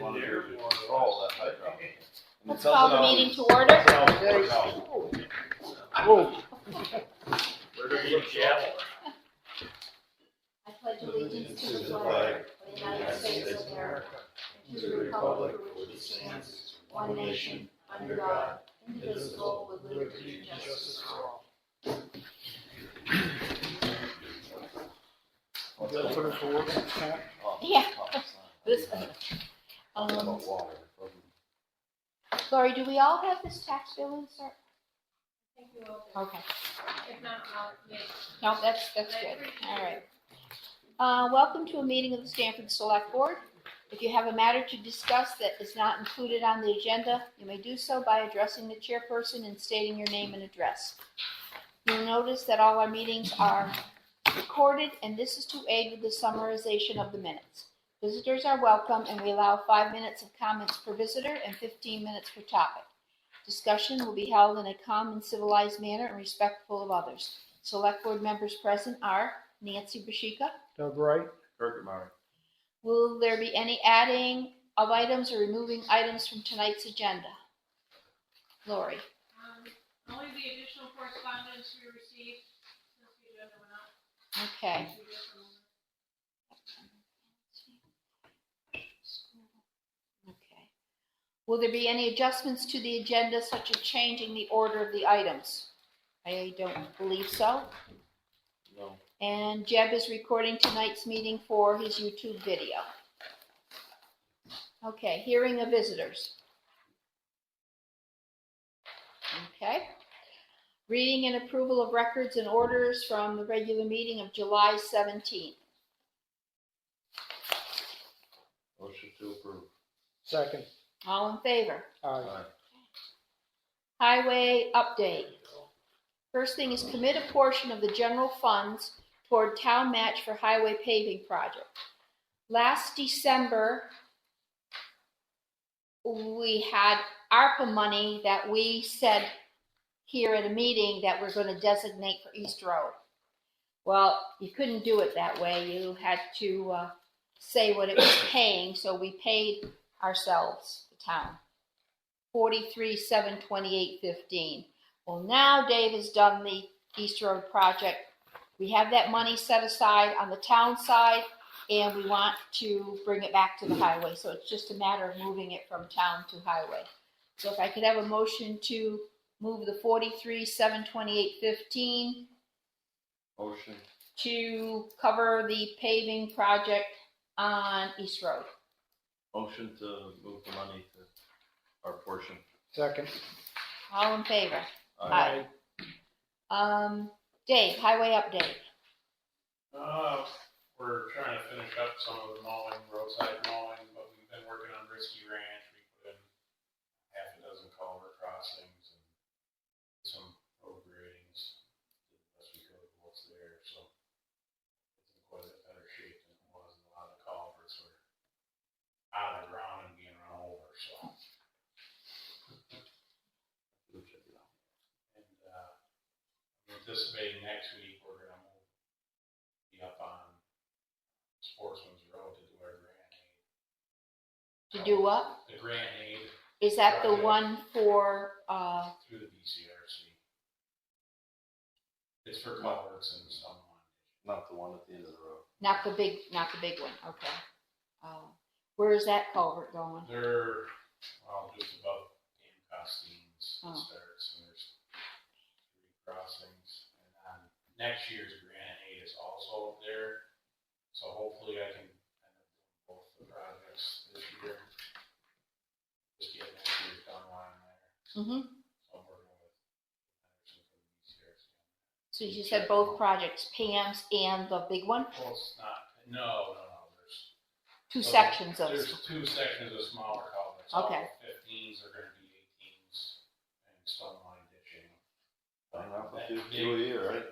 want to do to control that hydraulic. Let's call the meeting to order. Whoa. Where do you gavel? I pledge allegiance to the flag of the United States of America, and to the republic for which it stands, one nation, under God, indivisible, with liberty and justice for all. Put it to work. Yeah. This, Lori, do we all have this tax bill insert? I think you will. Okay. If not, I'll make. No, that's good. All right. Welcome to a meeting of the Stamford Selectboard. If you have a matter to discuss that is not included on the agenda, you may do so by addressing the chairperson and stating your name and address. You'll notice that all our meetings are recorded, and this is to aid with the summarization of the minutes. Visitors are welcome, and we allow 5 minutes of comments per visitor and 15 minutes per topic. Discussion will be held in a calm and civilized manner and respectful of others. Select board members present are Nancy Bashika. Doug Wright. Kirk Murray. Will there be any adding of items or removing items from tonight's agenda? Lori. Only the additional correspondence we received since the agenda went out. Okay. Okay. Will there be any adjustments to the agenda, such as changing the order of the items? I don't believe so. No. And Jeb is recording tonight's meeting for his YouTube video. Okay, hearing of visitors. Okay. Reading and approval of records and orders from the regular meeting of July 17th. Motion to approve. Second. All in favor? Aye. Highway update. First thing is commit a portion of the general funds toward town match for highway paving project. Last December, we had ARPA money that we said here at a meeting that we're going to designate for East Road. Well, you couldn't do it that way. You had to say what it was paying, so we paid ourselves, the town, $43,728.15. Well, now Dave has done the East Road project. We have that money set aside on the town side, and we want to bring it back to the highway. So it's just a matter of moving it from town to highway. So if I could have a motion to move the $43,728.15 Motion. to cover the paving project on East Road. Motion to move the money to our portion. Second. All in favor? Aye. Dave, highway update. We're trying to finish up some of the mowing, roadside mowing, but we've been working on Risky Ranch. We put in half a dozen culvert crossings and some road gradings. Did the best we could with what's there, so it's in quite a bit better shape than it was. A lot of the culverts were out of the ground and being run over, so. And I'm anticipating next week we're gonna be up on Sportsman's Road to do our grant aid. To do what? The grant aid Is that the one for, through the BCRC. It's for culverts and some one. Not the one at the end of the road. not the big one, okay. Where is that culvert going? They're, just above Dan Costine's Oh. starts, and there's 3 crossings. And then next year's grant aid is also up there, so hopefully I can end up doing both the projects this year. Just get next year's done while I'm there. Mm-hmm. So I'm working with Henderson from the BCRC. So you said both projects, Pam's and the big one? Well, it's not, no, there's. Two sections of There's 2 sections of smaller culverts. Okay. All 15s are gonna be 18s and stone line ditching. Fine, I'll That do big- a year, right?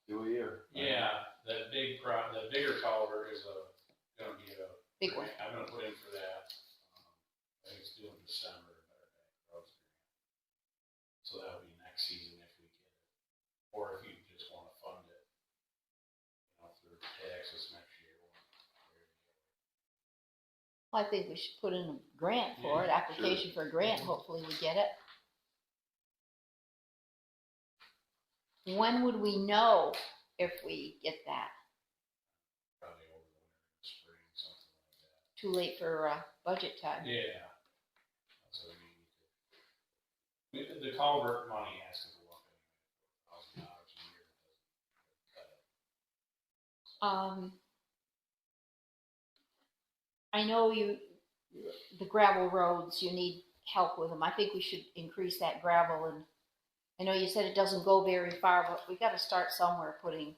Do a year. Yeah, that the bigger culvert is gonna be a. Big one. I'm gonna put in for that. I think it's due in December, Better Bank Roads grant. So that'll be next season if we get it. Or if you just wanna fund it, through taxes next year. I think we should put in a grant for it, application for a grant, hopefully we get it. When would we know if we get that? Probably over the winter, spring, something like that. Too late for budget time. Yeah. That's what we need to. The culvert money has to go up anyway, $1,000 a year. I know the gravel roads, you need help with them. I think we should increase that gravel, and I know you said it doesn't go very far, but we gotta start somewhere putting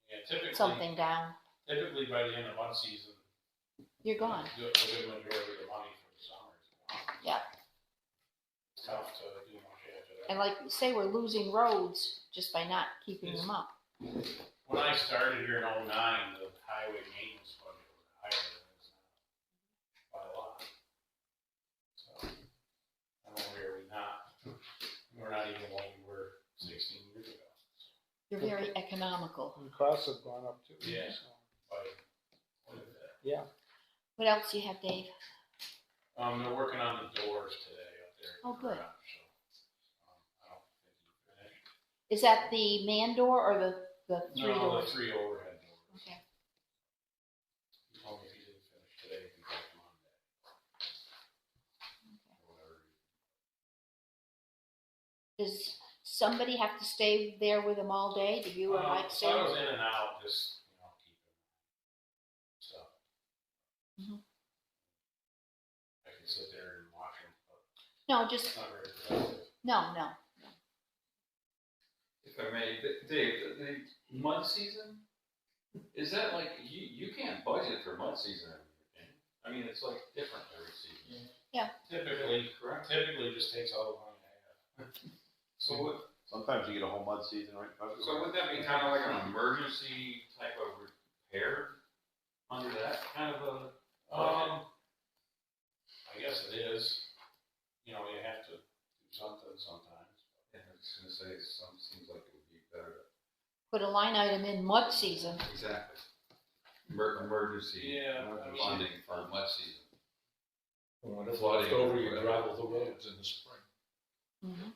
Yeah, typically, something down. typically by the end of mud season, You're gone. a good majority of the money for the summer is gone. Yeah. It's tough to do much after that. And like you say, we're losing roads just by not keeping them up. When I started here in '09, the highway maintenance budget was higher than it is now, by a lot. So, I don't know where we're not even what we were 16 years ago. You're very economical. And costs have gone up too. Yeah. so. But, what is that? Yeah. What else do you have, Dave? They're working on the doors today up there. Oh, good. So, I don't think you finished. Is that the man door or the three No, doors? the 3 overhead doors. Okay. He told me if he didn't finish today, he'd be back Monday. Or whatever. Does somebody have to stay there with them all day? Do you or Mike stay? So I was in and out, just, keeping stuff. Mhm. I can sit there and watch them, but No, it's just, not very productive. no. If I may, Dave, the mud season, is that like, you can't budget for mud season every year, can you? I mean, it's like different every season. Typically, Correct. it just takes all the money I have. So what, Sometimes you get a whole mud season right in February. so would that be kind of like an emergency type of repair under that kind of a budget? I guess it is. You have to do something sometimes. Yeah, I was gonna say, seems like it would be better. Put a line item in mud season. Exactly. Emergency Yeah, I mean- funding for mud season. When it's Flooding left over, or you whatever. gravel the roads in the spring. Mm-hmm.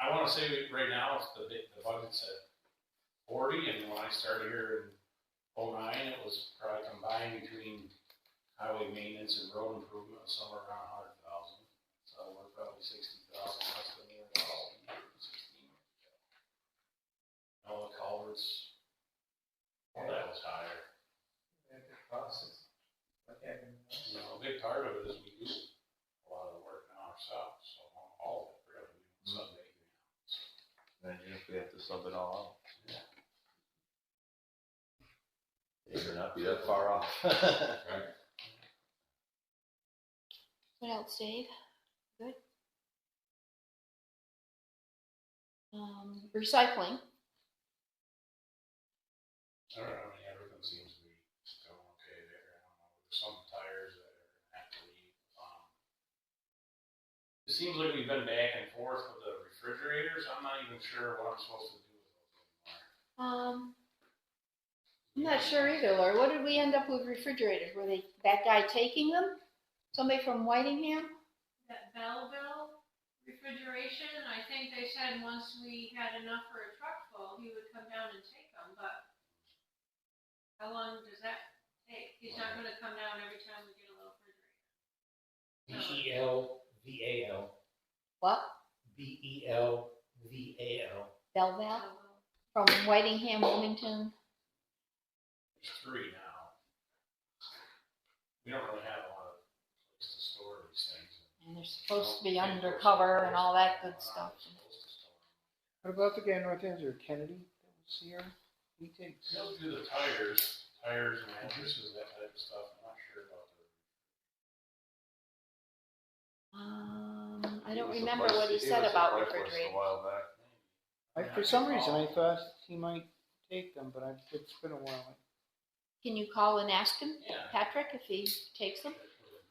I want to say right now, the budget's at 40, and when I started here in '09, it was probably combined between highway maintenance and road improvement, somewhere around 100,000. So we're probably 60,000 less than we were 16 years ago. All the culverts, that was higher. A big part of it is we do a lot of the work now ourselves, so all of it really, Sunday. Then we have to sub it all out. You better not be that far off. Right? What else, Dave? Good. Recycling. I don't know, everything seems to be going okay there. I don't know, there's some tires that are gonna have to leave. It seems like we've been back and forth with the refrigerators. I'm not even sure what I'm supposed to do with those anymore. I'm not sure either, Laura. What did we end up with refrigerators? Were that guy taking them? Somebody from Whitingham? That Belleville refrigeration, I think they said once we had enough for a truck full, he would come down and take them, but how long does that take? He's not gonna come down every time we get a little refrigerator. BELVAL. What? BELVAL. Belleville? From Whitingham, Wilmington? There's 3 now. We don't really have a lot of place to store these things. And they're supposed to be undercover and all that good stuff. What about the guy in North Andover, Kennedy, that was here? He takes. He'll do the tires and mattresses, that type of stuff. I'm not sure about I don't remember what he said about refrigerators. A while back. For some reason, I thought he might take them, but it's been a while. Can you call and ask him, Yeah. Patrick, if he takes them?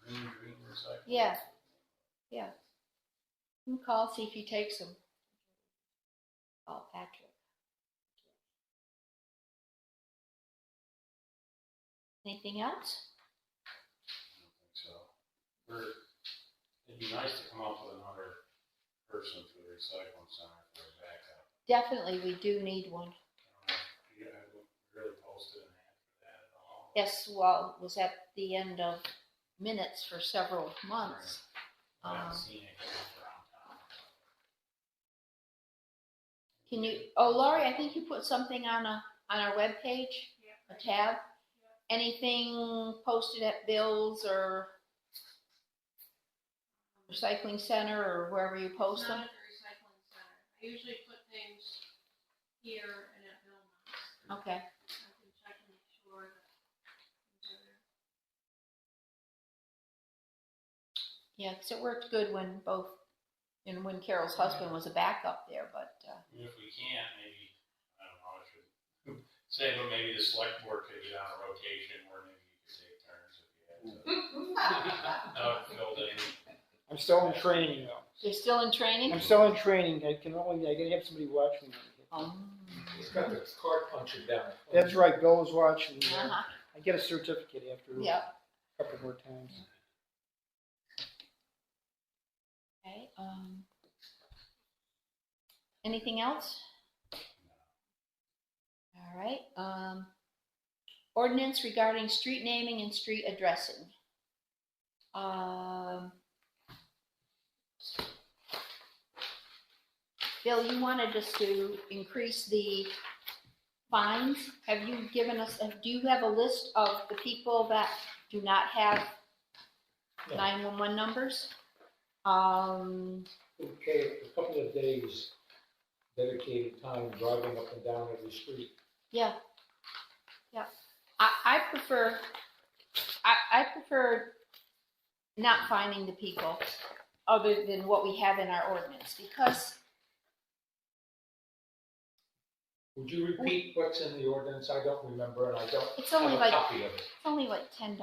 Green recycling. Yeah. You can call, see if he takes them. Call Patrick. Anything else? nice to come up with another person for the recycling center for a backup. Definitely, we do need one. You haven't really posted an ad for that at all. Yes, well, it was at the end of minutes for several months. I haven't seen it around town. Can you, oh, Laurie, I think you put something on our webpage, a tab. Anything posted at Bill's or recycling center or wherever you post them? Not at the recycling center. I usually put things here and at VERMONT. Okay. I can check and make sure that things are there. Yeah, because it worked good when when Carol's husband was a backup there, but, And if we can't, maybe, I don't know, I should say, but maybe the select board could get on a rotation where maybe you could take turns if you had to. Filled in. I'm still in training though. they're still in training? I'm still in training. I gotta have somebody watch me. He's got the card puncher down. That's right, Bill was watching. Uh-huh. I get a certificate after Yep. a couple more times. Okay, anything else? All right, ordinance regarding street naming and street addressing. Bill, you wanted us to increase the fines. Have you given us, do you have a list of the people that do not have No. 911 numbers? Okay, a couple of days dedicated time driving up and down every street. Yeah. I prefer, I prefer not finding the people other than what we have in our ordinance, because Would you repeat what's in the ordinance? I don't remember, and I don't it's only have a like, copy of it. it's only like $10.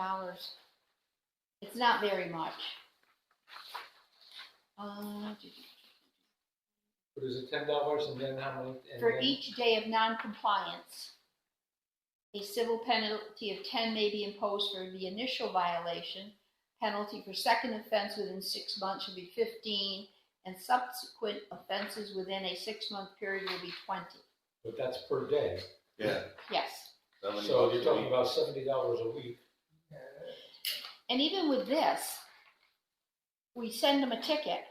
It's not very much. But is it $10 and then how many? And For then- each day of non-compliance, a civil penalty of 10 may be imposed for the initial violation. Penalty for second offense within 6 months should be 15, and subsequent offenses within a 6-month period will be 20. But that's per day. Yeah. Yes. $70 So you're a talking week. about $70 a week. And even with this, we send them a ticket.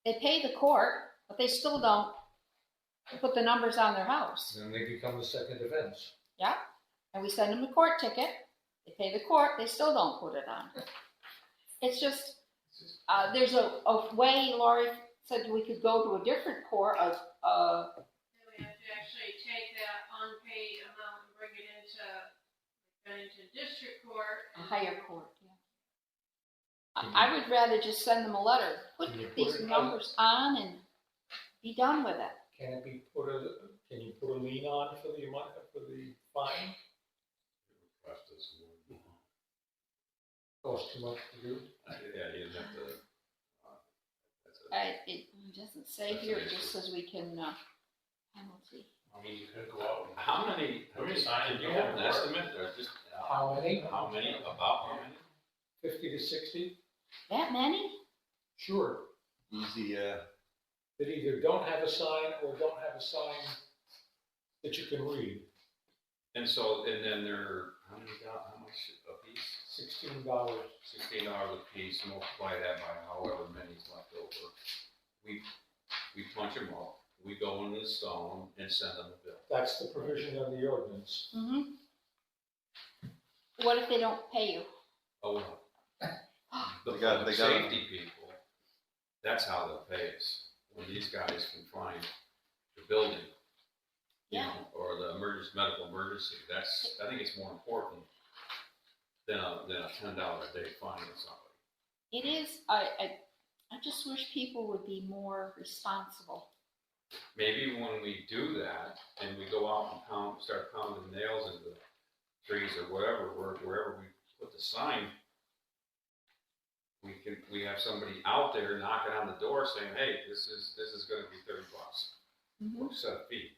They pay the court, but they still don't put the numbers on their house. Then they become the second offense. Yeah? And we send them a court ticket. They pay the court, they still don't put it on. It's just, there's a way, Laurie said we could go to a different court, Then we have to actually take that unpaid amount and bring it into district court. a higher court, yeah. I would rather just send them a letter, put Can you put these it on- numbers on and be done with it. Can you put a lien on for the amount, for the fine? Cost too much to do? Yeah, you have to. It doesn't say here, it just says we can, penalty. I mean, you could go out and. How many, Sign do you have an it. estimate, or just? How many? How many, about how many? 50 to 60? That many? Sure. Easy, That either don't have a sign or don't have a sign that you can read. And so, and then they're, how much a piece? $16. $16 a piece, multiply that by however many's left over. We punch them up, we go and install them and send them a bill. That's the provision of the ordinance. Mm-hmm. What if they don't pay you? Oh, well. The They got- public they got- safety people, that's how they'll pay us. When these guys can find the building, you Yeah. know, or the medical emergency, I think it's more important than a $10 a day fine or somebody. It is, I just wish people would be more responsible. Maybe when we do that, and we go out and start pounding nails into the trees or whatever, wherever we put the sign, we have somebody out there knocking on the door saying, hey, this is gonna be $30. Mm-hmm. Or set a fee.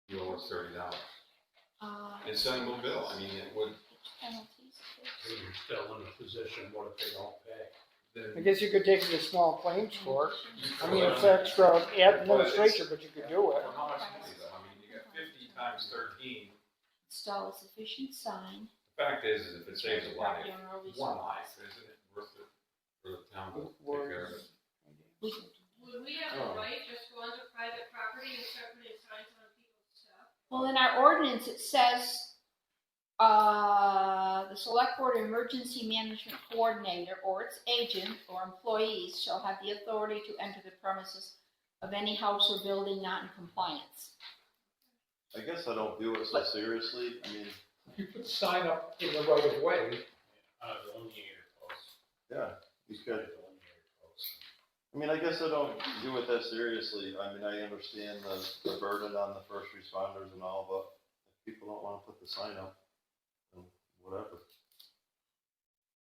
You owe us $30. Uh, And send them a bill, I mean, it would, penalties. You're still in a position, what if they don't pay? I guess you could take it to small claims court. I mean, it's extra administration, but you could do it. Well, how much money though? I mean, you got 50 times 13. Install a sufficient sign. The fact is if it saves a life, Property owner will be one surprised. life, isn't it worth it for the town to take care of it? Would we have Oh. a right just go onto private property and start putting signs on people's stuff? Well, in our ordinance, it says, the select board emergency management coordinator or its agent or employees shall have the authority to enter the premises of any house or building not in compliance. I guess I don't view it so seriously. I mean, You put the sign up in the right of way, Delineator posts. yeah, you could. Delineator posts. I mean, I guess I don't view it that seriously. I mean, I understand the burden on the first responders and all, but if people don't wanna put the sign up, then whatever.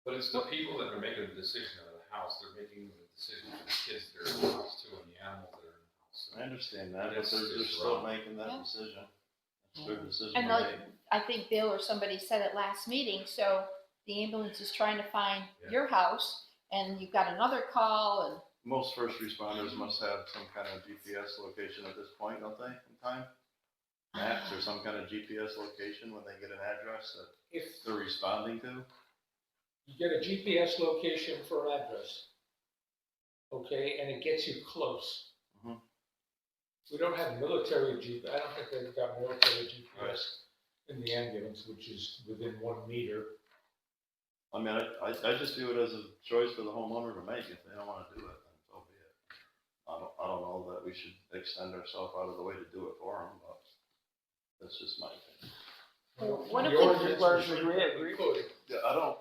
But it's the people that are making the decision of the house, they're making the decision for the kids that are in the house too, and the animals that are in the house. I understand that, but It's they're just still wrong. making that Yeah. decision. It's their decision And to like, make. I think Bill or somebody said it last meeting, so the ambulance is trying to find Yeah. your house, and you've got another call, and Most first responders must have some kind of GPS location at this point, don't they, in time? Maps or some kind of GPS location when they get an address that if they're responding to? you get a GPS location for an address, okay, and it gets you close. Mhm. We don't have military GPS, I don't think they've got military GPS in the ambulance, which is within 1 meter. I mean, I just view it as a choice for the homeowner to make. If they don't wanna do it, then so be it. I don't know that we should extend ourselves out of the way to do it for them, but that's just my opinion. what if The we- ordinance was Agree, written that agree. we could. Yeah, I don't.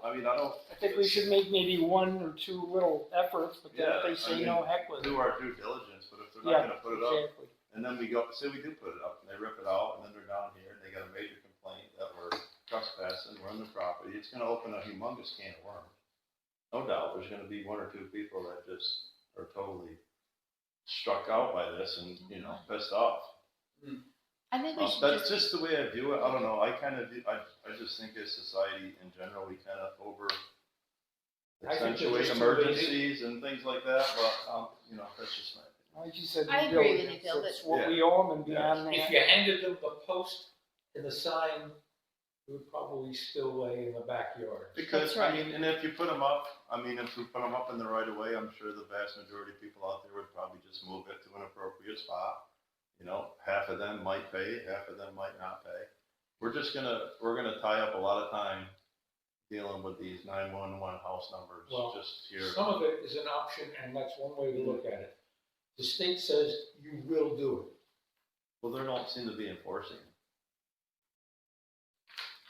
I think we should make maybe 1 or 2 little efforts, but then if Yeah, they I say mean, no, heck with it. Do our due diligence, but if they're not Yeah, gonna put it up, exactly. and then we go, say we do put it up, and they rip it out, and then they're down here, and they got a major complaint that we're trespassing, we're on the property, it's gonna open a humongous can of worms. No doubt, there's gonna be 1 or 2 people that just are totally struck out by this and, pissed off. I think we should That's just, just the way I view it, I don't know, I just think as society in general, we kind of over I think they're accentuate just too busy. emergencies and things like that, but, that's just my opinion. Like you said, I due agree with you, diligence, Bill, it's that- what we owe them and Yeah. beyond If that. you handed them the post and the sign, it would probably still lay in the backyard. Because, That's right. I mean, and if you put them up, if we put them up in the right of way, I'm sure the vast majority of people out there would probably just move it to an appropriate spot. Half of them might pay, half of them might not pay. We're gonna tie up a lot of time dealing with these 911 house numbers, Well, just here. Some of it is an option, and that's one way to look at it. The state says you will do it. Well, they don't seem to be enforcing it.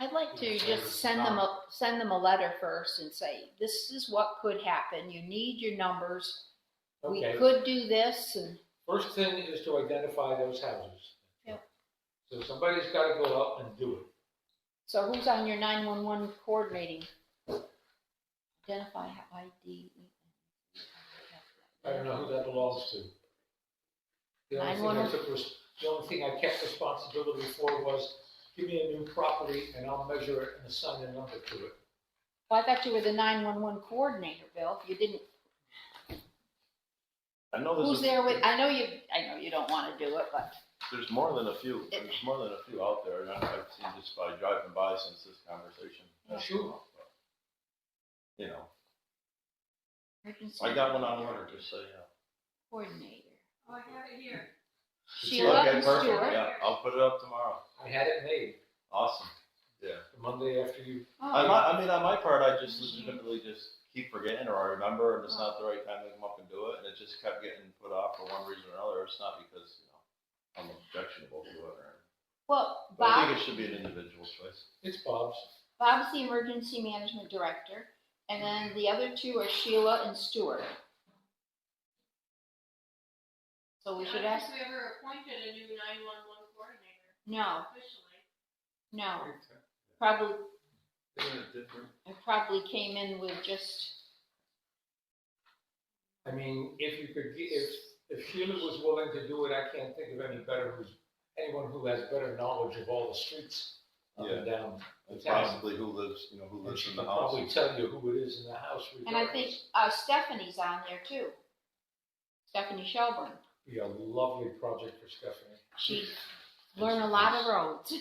I'd like to just send them a letter first and say, this is what could happen, you need your numbers, we Okay, could do this, and first thing is to identify those houses. Yep. So somebody's gotta go out and do it. so who's on your 911 coordinating? Identify ID. I don't know who that belongs to. The only thing I kept responsibility for was, give me a new property and I'll measure it and assign a number to it. Well, I thought you were the 911 coordinator, Bill, you didn't, I know who's there with, I know you don't wanna do it, but, there's more than a few, out there, and I've seen just by driving by since this conversation. has Sure. come up, but, emergency I got one on order, just so you know. coordinator. Oh, I have it here. Sheila Okay, and perfect. Stuart. Yeah, I'll put it up tomorrow. I had it made Awesome. Yeah. the Monday after you. On my part, I just legitimately just keep forgetting, or I remember, and it's not the right time to come up and do it, and it just kept getting put off for one reason or another. It's not because, I'm objectionable to it or anything. Well, But I Bob, think it should be an individual choice. It's Bob's. Bob's the emergency management director, and then the other two are Sheila and Stuart. So we should I ask, don't think we ever appointed a new 911 coordinator no, officially. no, probably, Isn't it different? it probably came in with just, I mean, if you could, if Sheila was willing to do it, I can't think of anyone who has better knowledge of all the streets up and down the And town. possibly who lives And in she the can house. probably tell you who it is in the house And I think regardless. Stephanie's on there too. Stephanie Shelburne. Be a lovely project for Stephanie. She learned a lot of roads.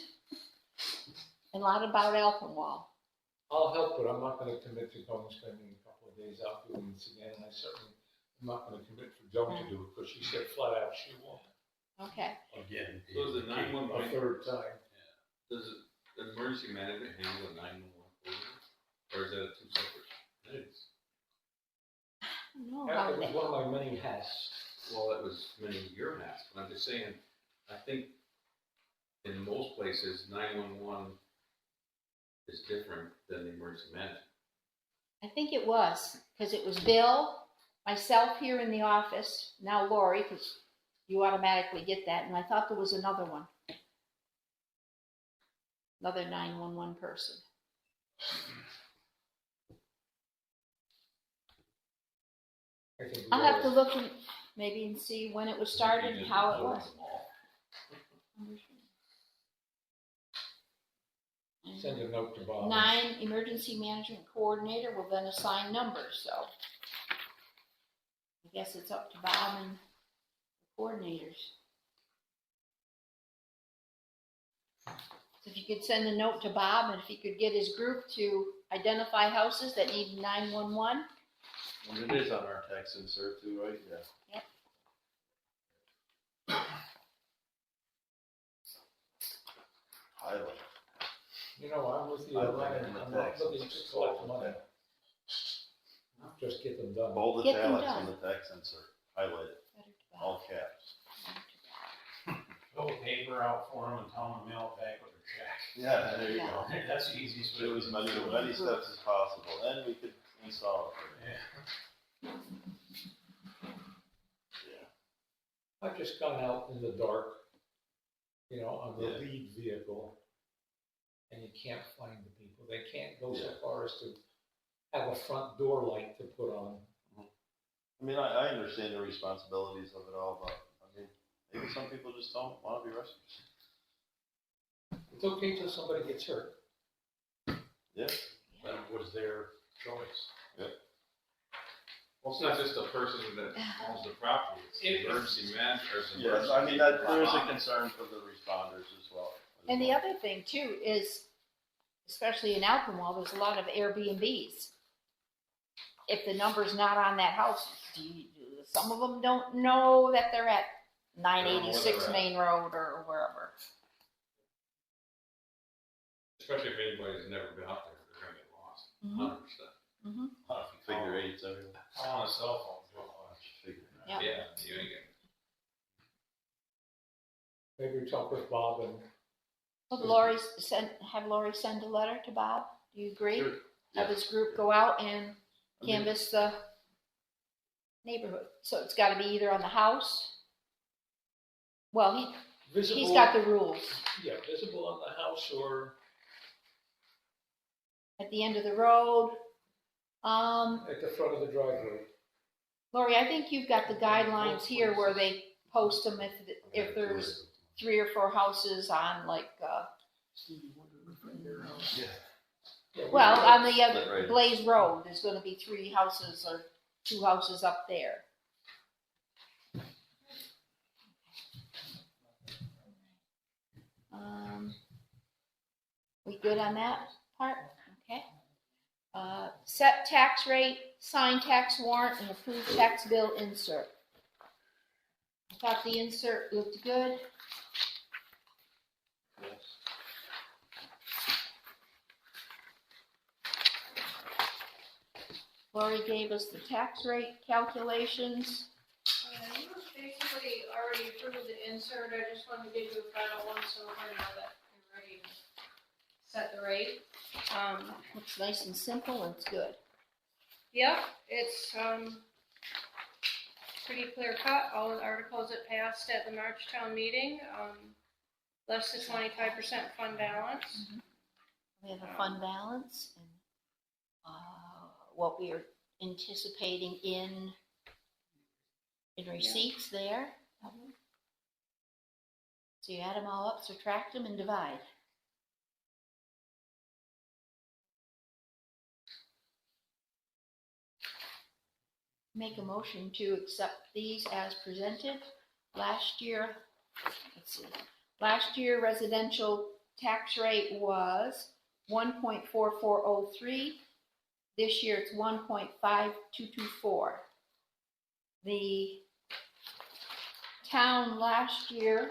And a lot about Alpenwall. I'll help, but I'm not gonna commit to going and spending a couple of days out doing this again, and I certainly am not gonna commit for Joan to do it, because she said flat out she won't. Okay. Again. So is the 911 A third time. Does the emergency management handle the 911 program? Or is that two separate things? I don't know That how was they, one of my many hats. Well, that was many of your hats, but I'm just saying, I think in most places, 911 is different than the emergency management. I think it was, because it was Bill, myself here in the office, now Lori, because you automatically get that, and I thought there was another one. Another 911 person. I think we I'll have to gotta- look and maybe and see when it was started and how it was. Send a note to Bob. 9, emergency management coordinator will then assign numbers, so. I guess it's up to Bob and the coordinators. So if you could send a note to Bob, and if he could get his group to identify houses that need 911. And it is on our tax insert too, right? Yeah. Yep. Highlight. You know, I'm with you, I I'm like not, it in the I'm not tax looking to insert. collect money. Just get them done. Bold Get them italics done. on the tax insert, highlight it, all caps. Fill the paper out for them and tell them to mail it back with their check. Yeah, there you Yeah. go. That's the easiest way. Do as many steps as possible, then we could install it. Yeah. Yeah. I've just gone out in the dark, you know, on the Yeah. lead vehicle, and you can't find the people. They can't go so far as to have a front door light to put on. I mean, I understand the responsibilities of it all, but, I mean, maybe some people just don't wanna be rescued. It's okay till somebody gets hurt. Yeah, That was their choice. Well, it's not just the person that owns the property, it's the emergency manager. yes, I mean, there is a concern for the responders as well. And the other thing too is, especially in Alpenwall, there's a lot of Airbnbs. If the number's not on that house, some of them don't know that they're at 986 Main Road or wherever. Especially if anybody's never been out there, they're gonna get lost, Mhm. 100%. Figure eights everywhere. On a cell phone, don't watch. Figure it out. Yeah. Yeah, you ain't getting. Maybe talk with Bob and Have Lori send a letter to Bob. Do you agree? Sure. Have his group go out and I mean, canvass the neighborhood. So it's got to be either on the house. Well, visible. he's got the rules. Yeah, visible on the house or At the end of the road. at the front of the driveway. Lori, I think you've got the guidelines here where they post them if there's 3 or 4 houses on like, Yeah. Yeah, well, on the Right. other Blaze Road, there's gonna be 3 houses or 2 houses up there. We good on that part? Okay. Set tax rate, sign tax warrant, and approve tax bill insert. I thought the insert looked good. Lori gave us the tax rate calculations. You basically already approved the insert, I just wanted to give you a final one, so we're gonna know that you're ready to set the rate. Looks nice and simple, and it's good. Yep, it's, pretty clear cut, all the articles that passed at the March town meeting, less than 25% fund balance. We have a fund balance and what we are anticipating in receipts there. So you add them all up, subtract them, and divide. make a motion to accept these as presented. Last year, residential tax rate was 1.4403. This year it's 1.5224. The town last year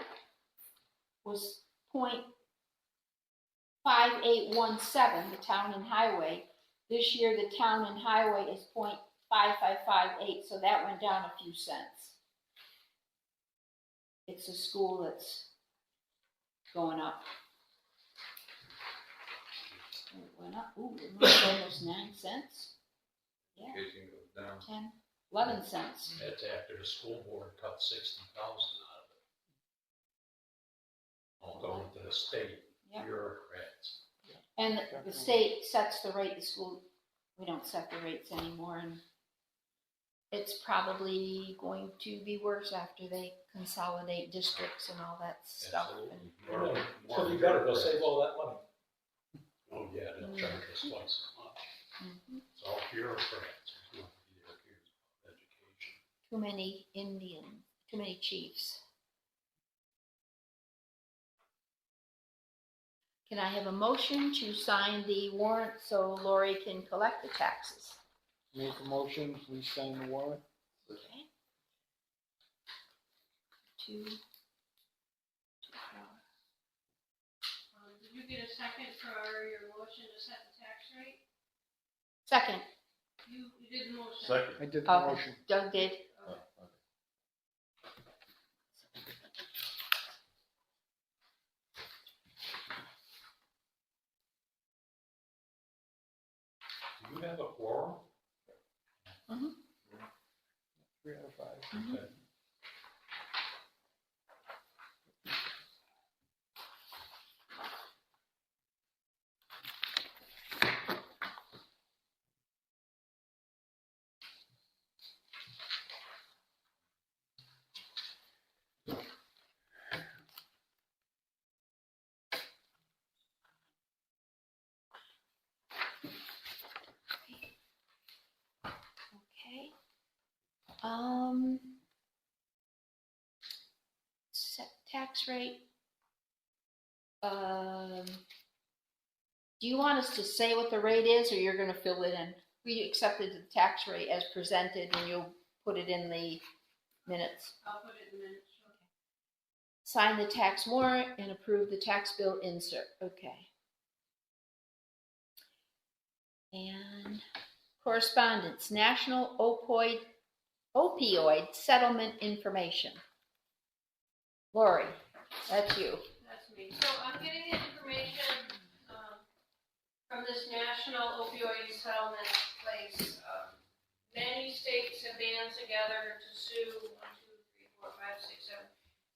was 0.5817, the town and highway. This year the town and highway is 0.5558, so that went down a few cents. It's a school that's going up. It went up, it went almost 9 cents. Yeah, Education goes down. 10, 11 cents. That's after the school board cut 60,000 out of it. All going to the state Yep. bureaucrats. And the state sets the rate, the school, we don't set the rates anymore, and it's probably going to be worse after they consolidate districts and all that stuff. Absolutely. So you better go save all that money. Oh, yeah, they'll charge us twice as much. Mhm. It's all bureaucrats. There's nobody that cares about education. Too many Indians, too many chiefs. Can I have a motion to sign the warrant so Lori can collect the taxes? Make a motion, we sign the warrant. Okay. 2, 2, 4. Did you get a second for your motion to set the tax rate? Second, You did the motion. Second. I did the Okay. motion. Doug did. Oh, Okay. okay. Do you have a quorum? 3 out of 5. Mhm. Okay. Okay. Set tax rate. Do you want us to say what the rate is, or you're gonna fill it in? We accepted the tax rate as presented, and you'll put it in the minutes. I'll put it in minutes. Sign the tax warrant and approve the tax bill insert. Okay. And correspondence, National Opioid Settlement Information. Lori, that's you. That's me. So I'm getting the information from this national opioid settlement place. Many states have banded together to sue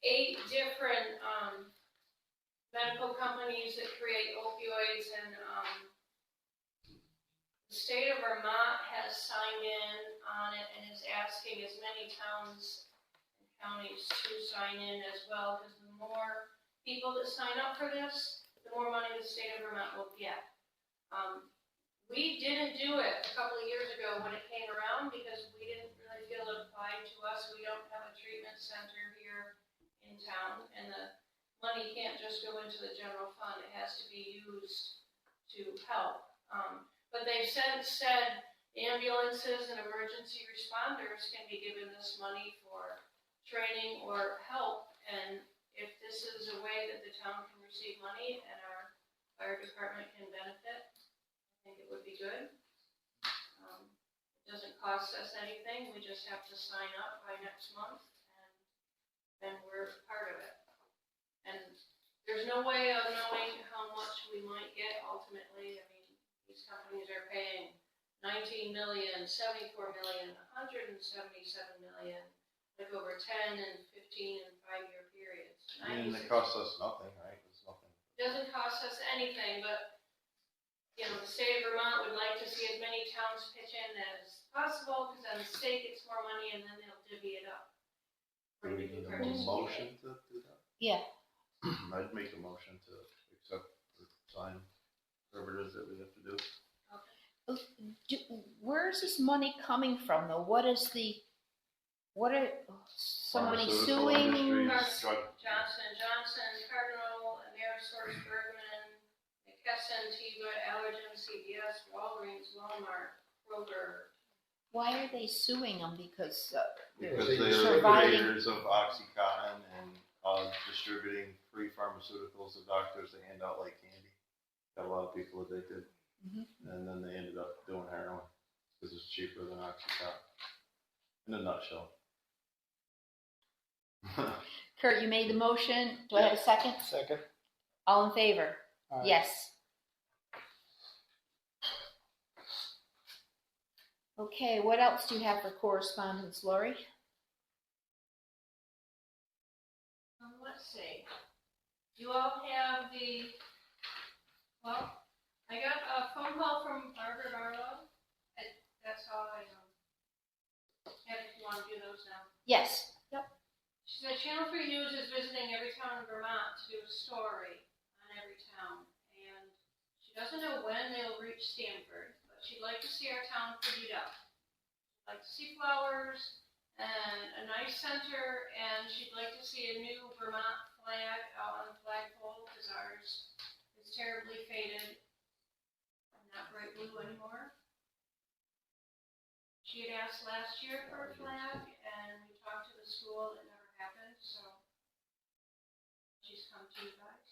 8 different medical companies that create opioids, and the state of Vermont has signed in on it and is asking as many towns and counties to sign in as well, because the more people that sign up for this, the more money the state of Vermont will get. We didn't do it a couple of years ago when it came around because we didn't really feel it applied to us. We don't have a treatment center here in town, and the money can't just go into the general fund. It has to be used to help. But they've said ambulances and emergency responders can be given this money for training or help, and if this is a way that the town can receive money and our fire department can benefit, I think it would be good. It doesn't cost us anything, we just have to sign up by next month, and then we're part of it. And there's no way of knowing how much we might get ultimately. I mean, these companies are paying 19 million, 74 million, 177 million, like over 10 and 15 and 5-year periods. I mean, it 96 costs us nothing, right? It's nothing. doesn't cost us anything, but, you know, the state of Vermont would like to see as many towns pitch in as possible, because then the state gets more money and then they'll divvy it up. Do we need a Participate. motion to do that? Yeah. I'd make a motion to accept or sign whatever it is that we have to do. Where's this money coming from though? What are somebody Pharmaceutical suing? industries, drug- Johnson & Johnson, Cardinal, Amerisource, Bergman, McKesson, Teva, Allergen, CVS, Walgreens, Walmart, Kroger. Why are they suing them? Because Because They they just are providing- creators of OxyContin and distributing free pharmaceuticals to doctors to hand out like candy. Got a lot of people addicted. Mhm. And then they ended up doing heroin because it's cheaper than OxyContin. In a nutshell. Kurt, you made the motion. Do I have a second? Second. All in favor? Aye. Yes. Okay, what else do you have for correspondence, Lori? Let's see. You all have I got a phone call from Margaret Arlo. That's all I have if you want to do those now. Yes. Yep. She said Channel 3 News is visiting every town in Vermont to do a story on every town. And she doesn't know when they'll reach Stamford, but she'd like to see our town prettied up. She'd like to see flowers and a nice center, and she'd like to see a new Vermont flag out on the flagpole because ours is terribly faded and not bright blue anymore. She had asked last year for a flag, and we talked to the school, it never happened, so she's come to you guys.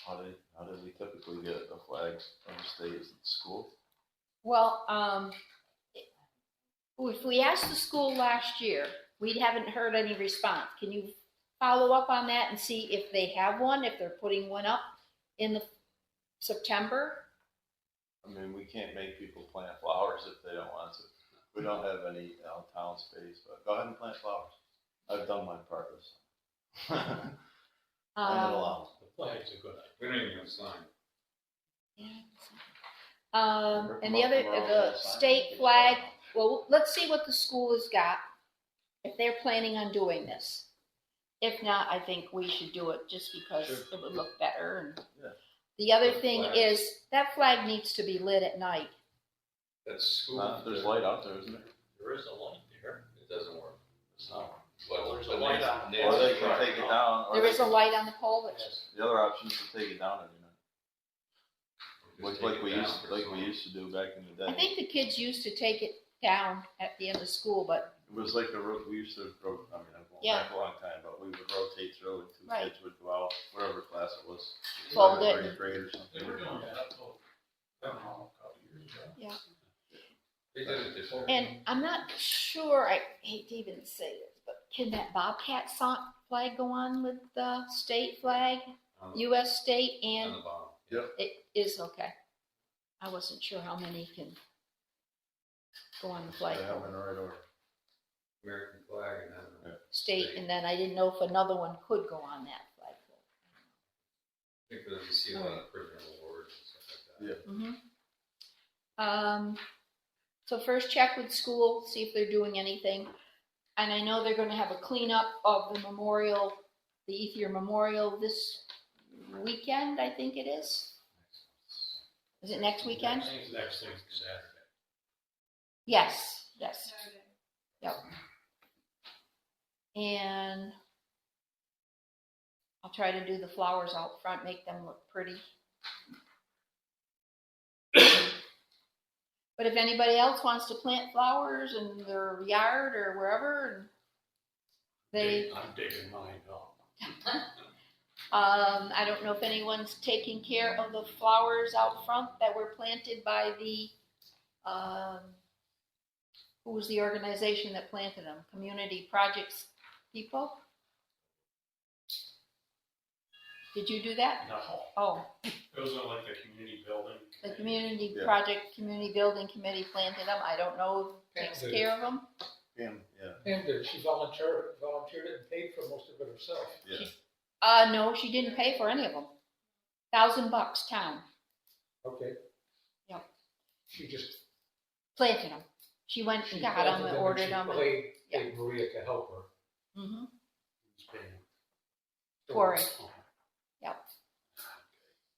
How did we typically get a flag from the state? Is it the school? Well, if we asked the school last year, we haven't heard any response. Can you follow up on that and see if they have one, if they're putting one up in the September? I mean, we can't make people plant flowers if they don't want to. We don't have any town space, but go ahead and plant flowers. I've done my part this time. And it allows. The flag's a good idea. We don't even have a sign. And the state flag, well, let's see what the school has got, if they're planning on doing this. If not, I think we should do it just because Sure. it would look better. And Yeah. the other The thing flags. is, that flag needs to be lit at night. That's school. There's light out there, isn't there? There is a light there. It doesn't work. It's not. Well, There's a light on there. Or they can take it down. Or There they is a can- light on the pole, which, Yes. The other option is to take it down every night. Just Like take we it down used, for like some- we used to do back in the day. I think the kids used to take it down at the end of school, but It was like we used to, I'm going Yeah. back a long time, but we would rotate through and two Right. kids would go out, whatever class it was. Fold it. Third grade or something. They were doing that up till, I don't know, a couple years ago. They did it this year. and I'm not sure, I hate to even say this, but can that Bobcat flag go on with the state flag, On the- US state, on and the bottom. it is okay. I wasn't sure how many can go on the They flag, have in the right order. American flag and then. state, and then I didn't know if another one could go on that flagpole. I think that you see a lot of prisoner awards and stuff like that. Yeah. So first check with school, see if they're doing anything. And I know they're gonna have a cleanup of the memorial, the Ethier Memorial this weekend, I think it is. Is it next weekend? I think the next thing's Saturday. Yes. Saturday. And I'll try to do the flowers out front, make them look pretty. But if anybody else wants to plant flowers in their yard or wherever, I'm digging mine up. I don't know if anyone's taking care of the flowers out front that were planted by the, who was the organization that planted them? Community Projects people? Did you do that? No, Oh, Those are like the community building. the Community Yeah. Project, Community Building Committee planted them. I don't know who takes Pam did. care of them. Yeah. and she volunteered it and paid for most of it herself. Yeah. No, she didn't pay for any of them. $1,000 town Okay. Yep. She just. planted them. She went and got them and ordered them. Paid Maria to help her. Mm-hmm. Who's paying? Corey.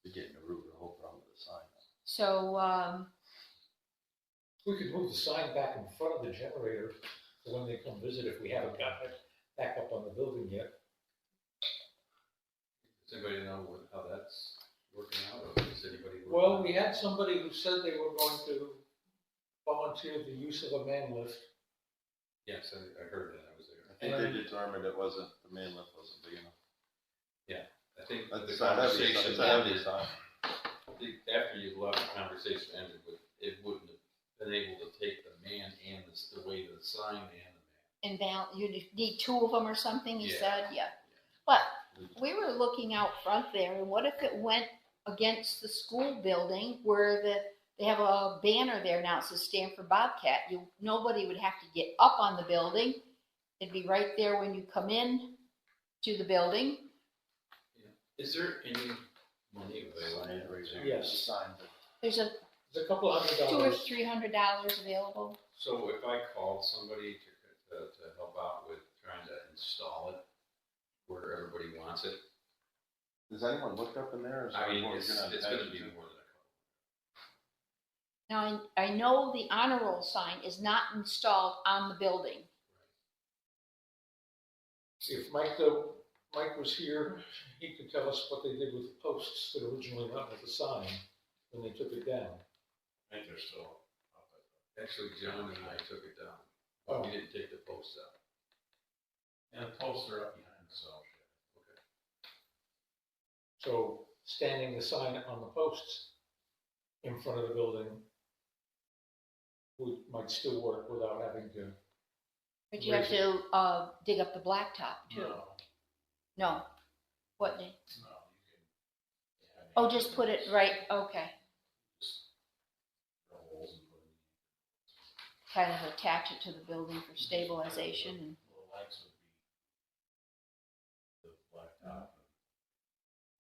You're getting the root of the whole problem with the sign. So, We could move the sign back in front of the generator for when they come visit if we haven't got it back up on the building yet. Does anybody know how that's working out, or is anybody? working Well, on we it? had somebody who said they were going to volunteer the use of a man lift. Yes, I heard that, I was there. I think they determined it wasn't, the main lift wasn't big enough. I think the It's a heavy, conversation it's a heavy ended, sign. I think after you left, the conversation ended with, it wouldn't have been able to take the man and the weight of the sign and the man. And you need two of them or something, he Yeah. said, yeah. But we were looking out front there, and what if it went against the school building where they have a banner there now, it says Stamford Bobcat. Nobody would have to get up on the building. It'd be right there when you come in to the building. Is there any money available? Yes. There's a There's a couple $100. $200 or $300 available. So if I called somebody to help out with trying to install it where everybody wants it, Has anyone looked up in there? Is I mean, there it's gonna gonna attach be it to? more than a couple. Now, I know the honor roll sign is not installed on the building. If Mike was here, he could tell us what they did with the posts that originally went with the sign when they took it down. I think they're still up at Actually, John and I took it down. Oh. We didn't take the posts out. and the posts are up behind the cell shade. Okay. So standing the sign on the posts in front of the building might still work without having to. But you have to dig up the blacktop too. No. What? No, you can. Oh, just put it right, okay. Drill holes and put in Kind of attach it to the building for stabilization. And the lights would be the black top.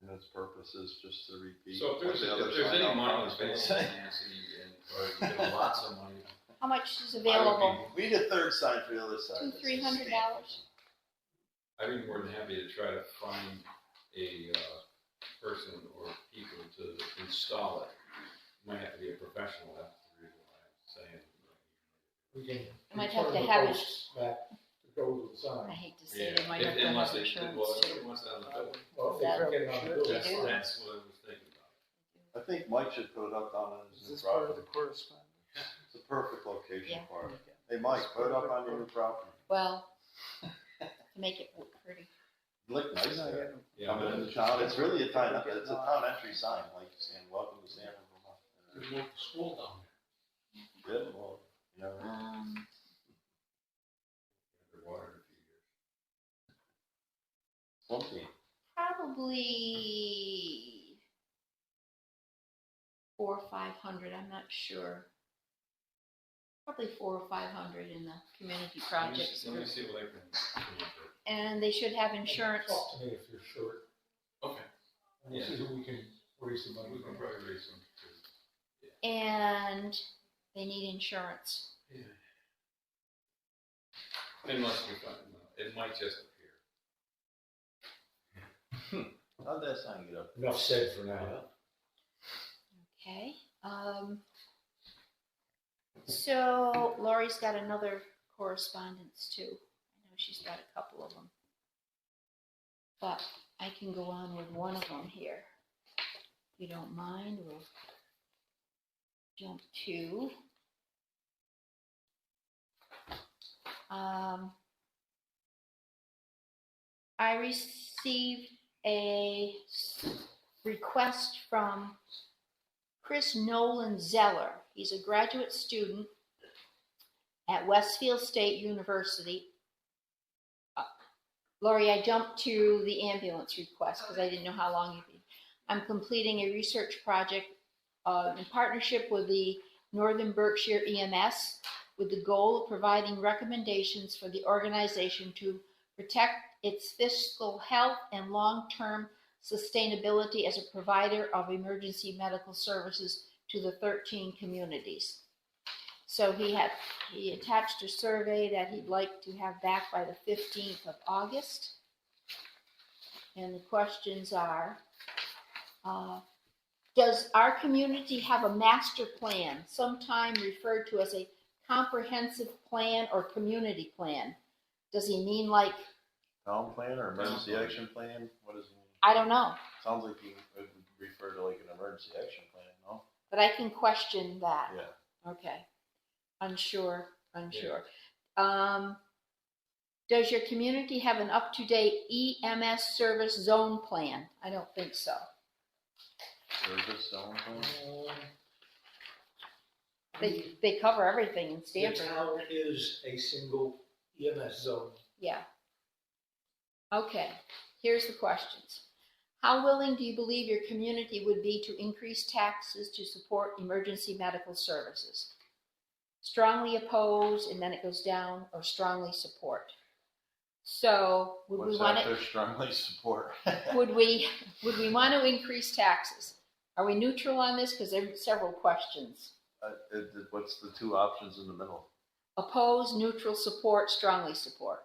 And its purpose is just to repeat. So if there's any money available, Nancy, or you get lots of money, how much is available? We need a third sign for the other side. $200-300. I'd be more than happy to try to find a person or people to install it. Might have to be a professional, that's the reason why I'm saying. We can Might turn have to the have it- posts back to go with the sign. I hate to say they might have to Unless have they, insurance well, too. once on the building. Well, if they can get it on the building. That's, do. that's what I was thinking about. I think Mike should put it up on his new Is this part of property. the correspondence? It's a perfect location Yeah. for it. Hey, Mike, put it up on your new property. Well, to make it look pretty. Look nice there. Yeah, Coming into town, it's really a town, it's a town entry sign, like saying, welcome to Stamford, Vermont. There's no school down there. Good, well, you know, Underwater in a few years. something. Probably 400 or 500, I'm not sure. Probably 400 or 500 in the community projects. Let me see what I can come up with. And they should have insurance. Talk to me if you're short, Okay, and we'll see who we can raise the money we can from. probably raise some too. And they need insurance. Unless we find, it might just appear. How'd that sign get up? Enough said for now. Okay. So Lori's got another correspondence too. I know she's got a couple of them. But I can go on with one of them here. If you don't mind, we'll jump to I received a request from Chris Nolan Zeller. He's a graduate student at Westfield State University. Lori, I jumped to the ambulance request because I didn't know how long you'd be. I'm completing a research project in partnership with the Northern Berkshire EMS with the goal of providing recommendations for the organization to protect its fiscal health and long-term sustainability as a provider of emergency medical services to the 13 communities. So he attached a survey that he'd like to have back by the 15th of August. And the questions are, Does our community have a master plan, sometime referred to as a comprehensive plan or community plan? Does he mean like, Town plan or emergency action plan? What does he mean? I don't know, Sounds like he would refer to like an emergency action plan, no? but I can question that. Yeah. Okay. Unsure. Does your community have an up-to-date EMS service zone plan? I don't think so. Service zone plan? They cover everything in The Stamford. town is a single EMS zone. Yeah. Okay, here's the questions. How willing do you believe your community would be to increase taxes to support emergency medical services? Strongly oppose, and then it goes down, or strongly support. So, would we What's want after to, strongly support? would we want to increase taxes? Are we neutral on this? Because there are several questions. What's the two options in the middle? Oppose, neutral, support, strongly support.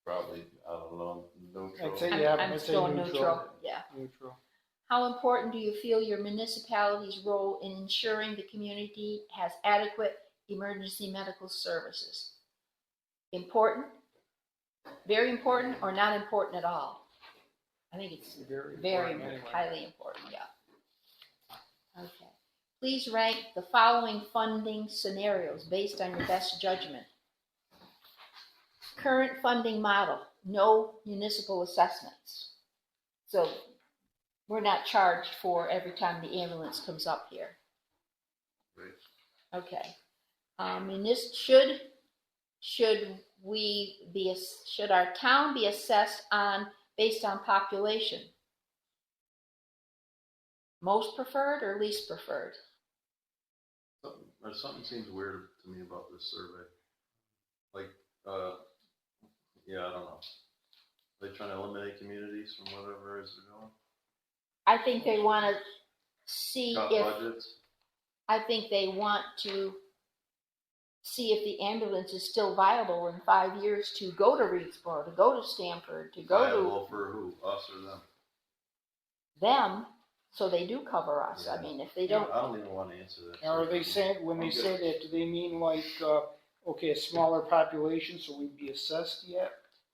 Probably, I don't know, neutral. I'd say, yeah, I'm I'd say still neutral. neutral, yeah. Neutral. How important do you feel your municipality's role in ensuring the community has adequate emergency medical services? Important, very important, or not important at all? I think it's Very very important anyway. highly important, yeah. Okay. Please rank the following funding scenarios based on your best judgment. Current funding model, no municipal assessments. So we're not charged for every time the ambulance comes up here. Right. Okay. Should our town be assessed based on population? Most preferred or least preferred? Something seems weird to me about this survey. Like, yeah, I don't know. They trying to eliminate communities from whatever it is they're doing? I think they want to see Cut if, budgets? I think they want to see if the ambulance is still viable in 5 years to go to Reedsboro, to go to Stamford, to go Viable for who? Us or them? to them, so they do cover us. I mean, if they don't, I don't even want to answer that. Now, are they saying, when they say that, do they mean like, okay, a smaller population, so we'd be assessed yet?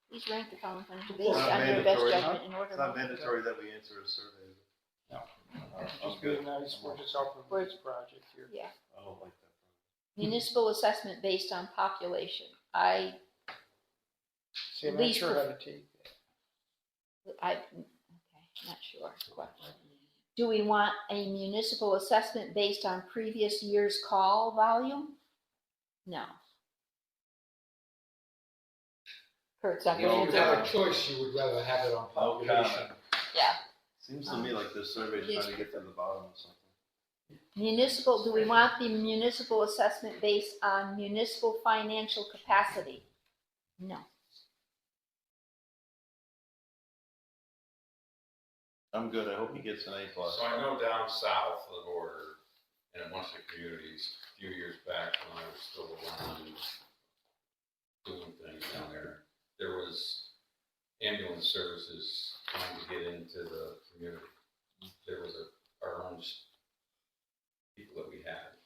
please rank the following It's based not on your best mandatory. judgment in order. It's not mandatory that we answer a survey. No. I'm Just good. being nice, we're just helping with this project here. Yeah. I don't like that. Municipal assessment based on population. See, I'm not Least sure how to take that. Okay, not sure. Do we want a municipal assessment based on previous year's call volume? No. Kurt's not If going you to have a choice, you would rather have it on population. Yeah. Seems to me like this survey's trying to get to the bottom of something. Municipal, do we want the municipal assessment based on municipal financial capacity? No. I'm good. I hope he gets an A+. So I know down south of the border, in a bunch of communities, a few years back when I was still around and doing things down there, there was ambulance services trying to get into the community. There was our own people that we had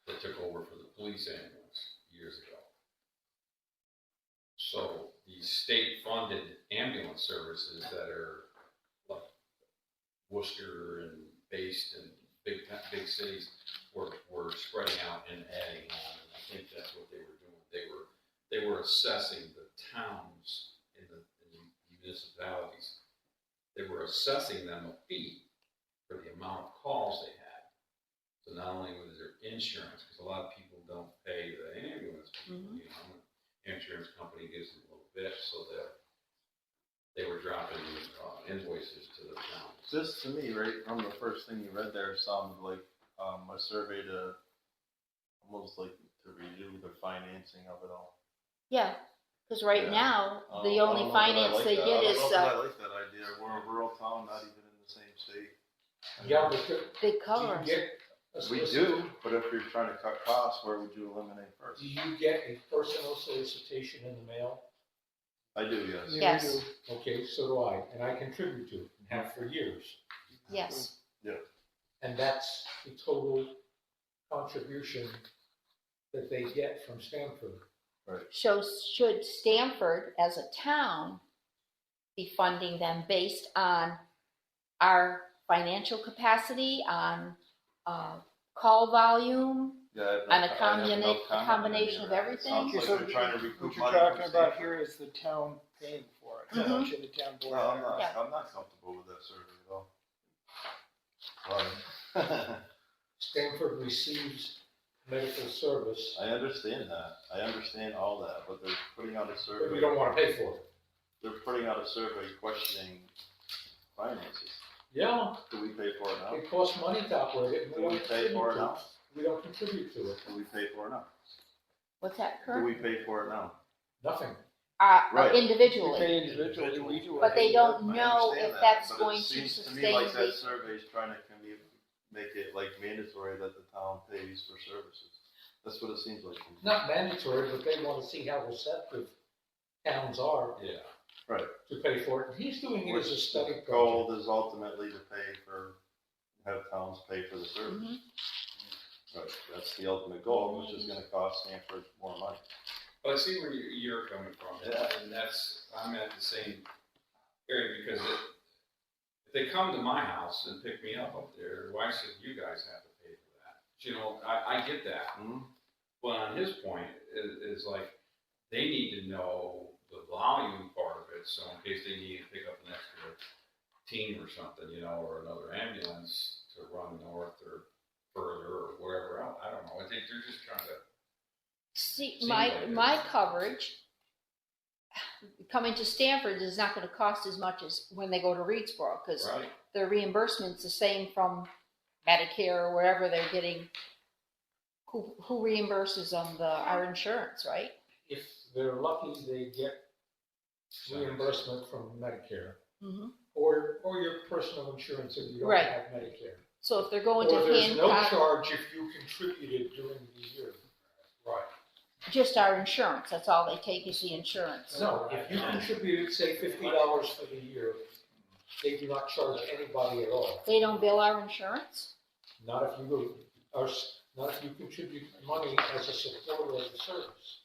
that took over for the police ambulance years ago. So these state-funded ambulance services that are like Worcester and based in big cities were spreading out and adding on. And I think that's what they were doing. They were assessing the towns in the municipalities. They were assessing them a fee for the amount of calls they had. So not only was there insurance, because a lot of people don't pay the ambulance people, you know, insurance company gives them a little bit, so that they were dropping invoices to the town. This, to me, right from the first thing you read there, sounded like a survey to almost like to review the financing of it all. Yeah, because right Yeah. now, the I only don't know that I finance like they that. get is, I don't know if I like that idea. We're a rural town, not even in the same state. Yeah, but they do cover you us. get a We solicitation? do, but if you're trying to cut costs, where would you eliminate first? Do you get a personal solicitation in the mail? I do, yes. Yes. We do. Okay, so do I, and I contribute to it, and have for years. Yes. And that's the total contribution that they get from Stamford. So should Stamford as a town be funding them based on our financial capacity, on call volume, Yeah, and a combination of everything? Sounds like so they're trying to recoup What you're money talking from about Stanford. here is the town paying for it. Mhm. How much should the town board? No, Yeah. I'm not comfortable with that survey at all. Sorry. Stamford receives medical service, I understand that. I understand all that, but they're putting out a but survey. we don't wanna pay for it. They're putting out a survey questioning finances. Yeah, Do we pay for it now? it costs money to operate it, and Do we we don't pay for contribute it to now? it. We don't contribute to it, Do we pay for it now? What's that, Do Kurt? we pay for it now? nothing. Right. We Individually, pay individually, we do. but they don't I know understand if that, that's but going it to seems to sustain me like that the. survey's trying to make it like mandatory that the town pays for services. That's what it seems like. to me. Not mandatory, but they wanna see how receptive towns are Yeah. to pay for it. And he's doing it as a study The project. goal is ultimately to have towns pay for the service. Mhm. Right, that's the ultimate goal, which is gonna cost Stanford more money. But I see where you're coming from, Yeah. and I'm at the same area, because if they come to my house and pick me up there, why should you guys have to pay for that? You know, I get that, Mhm. but on his point, is like, they need to know the volume part of it, so in case they need to pick up an extra team or something, you know, or another ambulance to run north or further or wherever else, I don't know, I think they're just trying to. See, Seems my, like it. my coverage coming to Stanford is not gonna cost as much as when they go to Reedsboro, because Right, their reimbursement's the same from Medicare or wherever they're getting. Who reimburses them? Our insurance, right? If they're lucky, they get reimbursement from Medicare, Mm-hmm. or your personal insurance if you don't Right. have Medicare. So if they're going Or to there's no Hancock, charge if you contributed during the year. Right. just our insurance, that's all they take is the insurance. No, if you contributed, say, $50 for the year, they do not charge anybody at all. They don't bill our insurance? Not if not if you contribute money as a supporter of the service.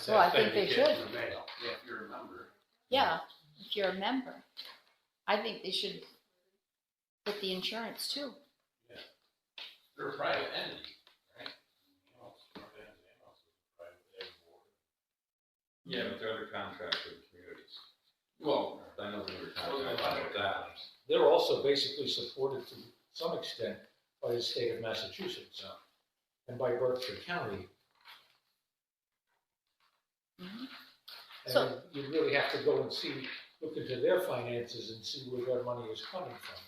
Well, I think they should. Yeah, if you're a member. Yeah, if you're a member. I think they should put the insurance too. They're a private entity, right? yeah, but they're under contract with the communities. Well, I know they're under contract with that. They're also basically supported to some extent by the state of Massachusetts and by Berkshire County. Mhm. And So- you really have to go and look into their finances and see where their money is coming from.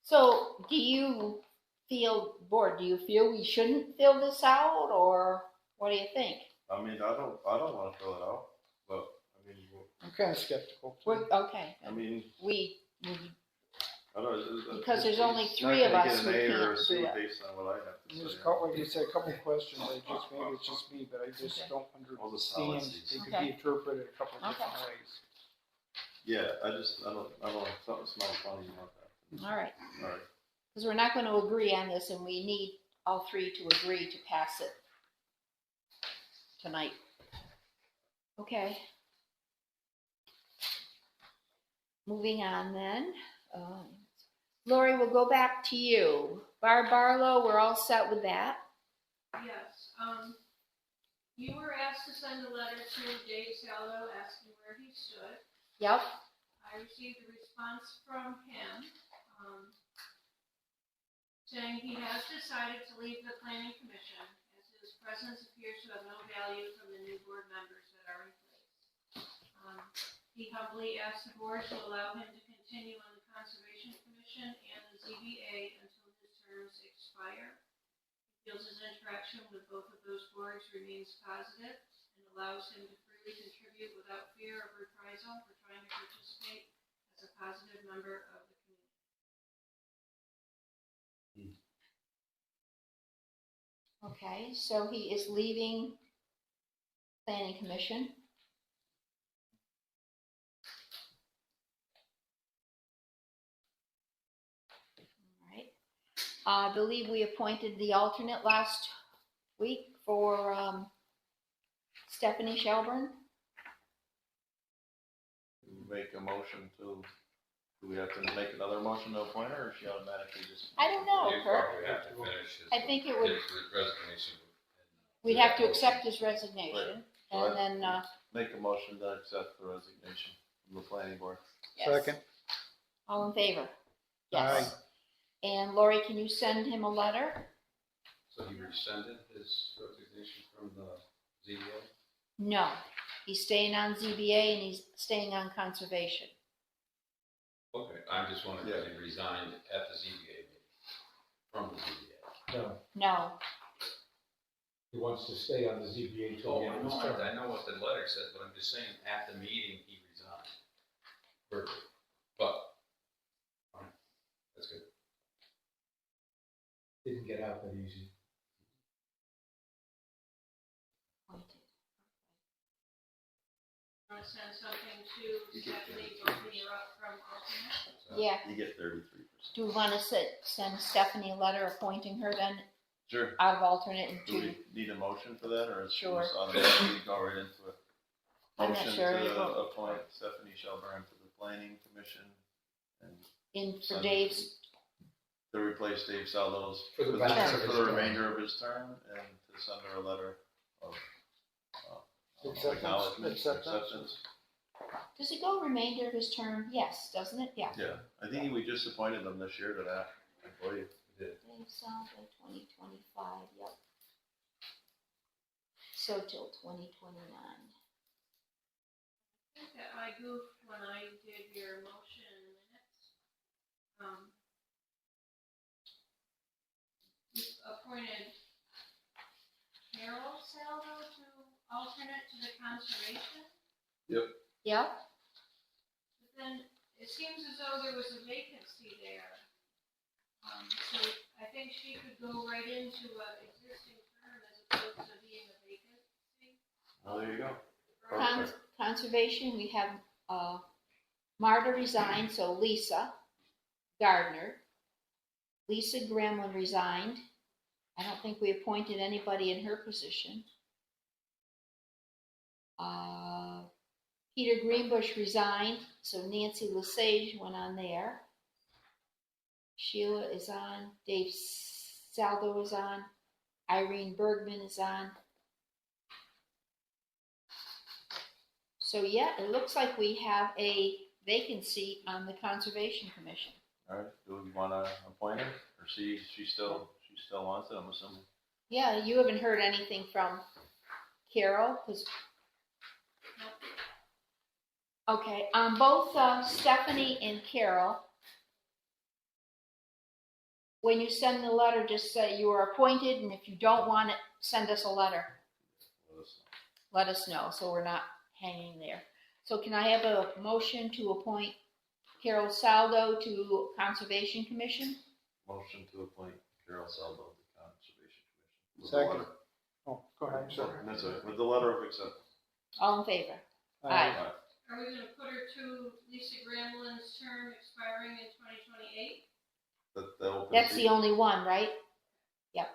So do you feel we shouldn't fill this out, or what do you think? I mean, I don't wanna fill it out, but, I mean, I'm kinda skeptical. Okay, I mean, we, I don't know. Because there's only it's not 3 of gonna us get an who A or a can't C do it. based on what I have to Just say. like you said, a couple of questions, maybe it's just me, but I just Okay. don't All the understand. policies. They could Okay. be interpreted a couple of different Okay. ways. Yeah, I don't, something smells funny about that. all right. All right. Because we're not going to agree on this, and we need all 3 to agree to pass it tonight. Okay. Moving on then. Lori, we'll go back to you. Barb Barlow, we're all set with that. Yes, you were asked to send a letter to Dave Saldo asking where he stood. Yep. I received a response from him, saying he has decided to leave the planning commission as his presence appears to have no value from the new board members that are in place. He humbly asked the board to allow him to continue on the Conservation Commission and the ZBA until his terms expire. He feels his interaction with both of those boards remains positive and allows him to freely contribute without fear of reprisal for trying to participate as a positive member of the community. Okay, so he is leaving planning commission. I believe we appointed the alternate last week for Stephanie Shelburne. Make a motion to, do we have to make another motion to appoint her, or she automatically just? I don't know, You Kurt. probably have to finish his. I think it would, his resignation. we'd have to accept his resignation, Right. and then, Make a motion to accept the resignation from the planning board. yes. Second. All in favor? Yes. And Lori, can you send him a letter? So he rescinded his resignation from the ZBA? No, he's staying on ZBA and he's staying on conservation. Okay, I'm just wondering if Yeah. he resigned at the ZBA meeting, from the ZBA. No, No, he wants to stay on the ZBA till Oh, the I end of know, his term. I know what the letter said, but I'm just saying, at the meeting, he resigned. Verbally. But, fine, that's good. Didn't get out that easy. Want to send something to Stephanie, opening her up from alternate? So, yeah. You get 33%. Do we want to send Stephanie a letter appointing her then Sure. out of alternate and Do to? we need a motion for that, or is it Sure. just automatically go right into it? I'm not Motion sure. to appoint Stephanie Shelburne to the planning commission and In for Send- Dave's, to replace Dave Saldo's For the for balance of his the term. remainder of his term, and to send her a letter of Acceptance. acknowledgement, Acceptance. acceptance. does it go remainder of his term? Yes, doesn't it? Yeah. Yeah, I think we just appointed them this year to that, I believe. Dave Salvo, 2025, yep. So till 2029. I think that I goofed when I did your motion in minutes. You appointed Carol Salvo to alternate to the conservation, Yep, but then it seems as though there was a vacancy there. So I think she could go right into an existing term as opposed to being a vacancy. Oh, there you go. Conservation, we have, Marta resigned, so Lisa Gardner. Lisa Gremlin resigned. I don't think we appointed anybody in her position. Peter Greenbush resigned, so Nancy Lesage went on there. Sheila is on, Dave Saldo is on, Irene Bergman is on. So yeah, it looks like we have a vacancy on the Conservation Commission. All right, do we wanna appoint her, or she still wants it, I'm assuming? Yeah, you haven't heard anything from Carol, because. Okay, both Stephanie and Carol, when you send the letter, just say you are appointed, and if you don't want it, send us a letter. Let us know, so we're not hanging there. So can I have a motion to appoint Carol Saldo to Conservation Commission? Motion to appoint Carol Salvo to the Conservation Commission. With the Second. letter- Oh, go ahead, sir. That's it, with the letter of acceptance. All in favor? Aye. Are we gonna put her to Lisa Gramlin's term expiring in 2028? The open That's seat. the only one, right? Yep.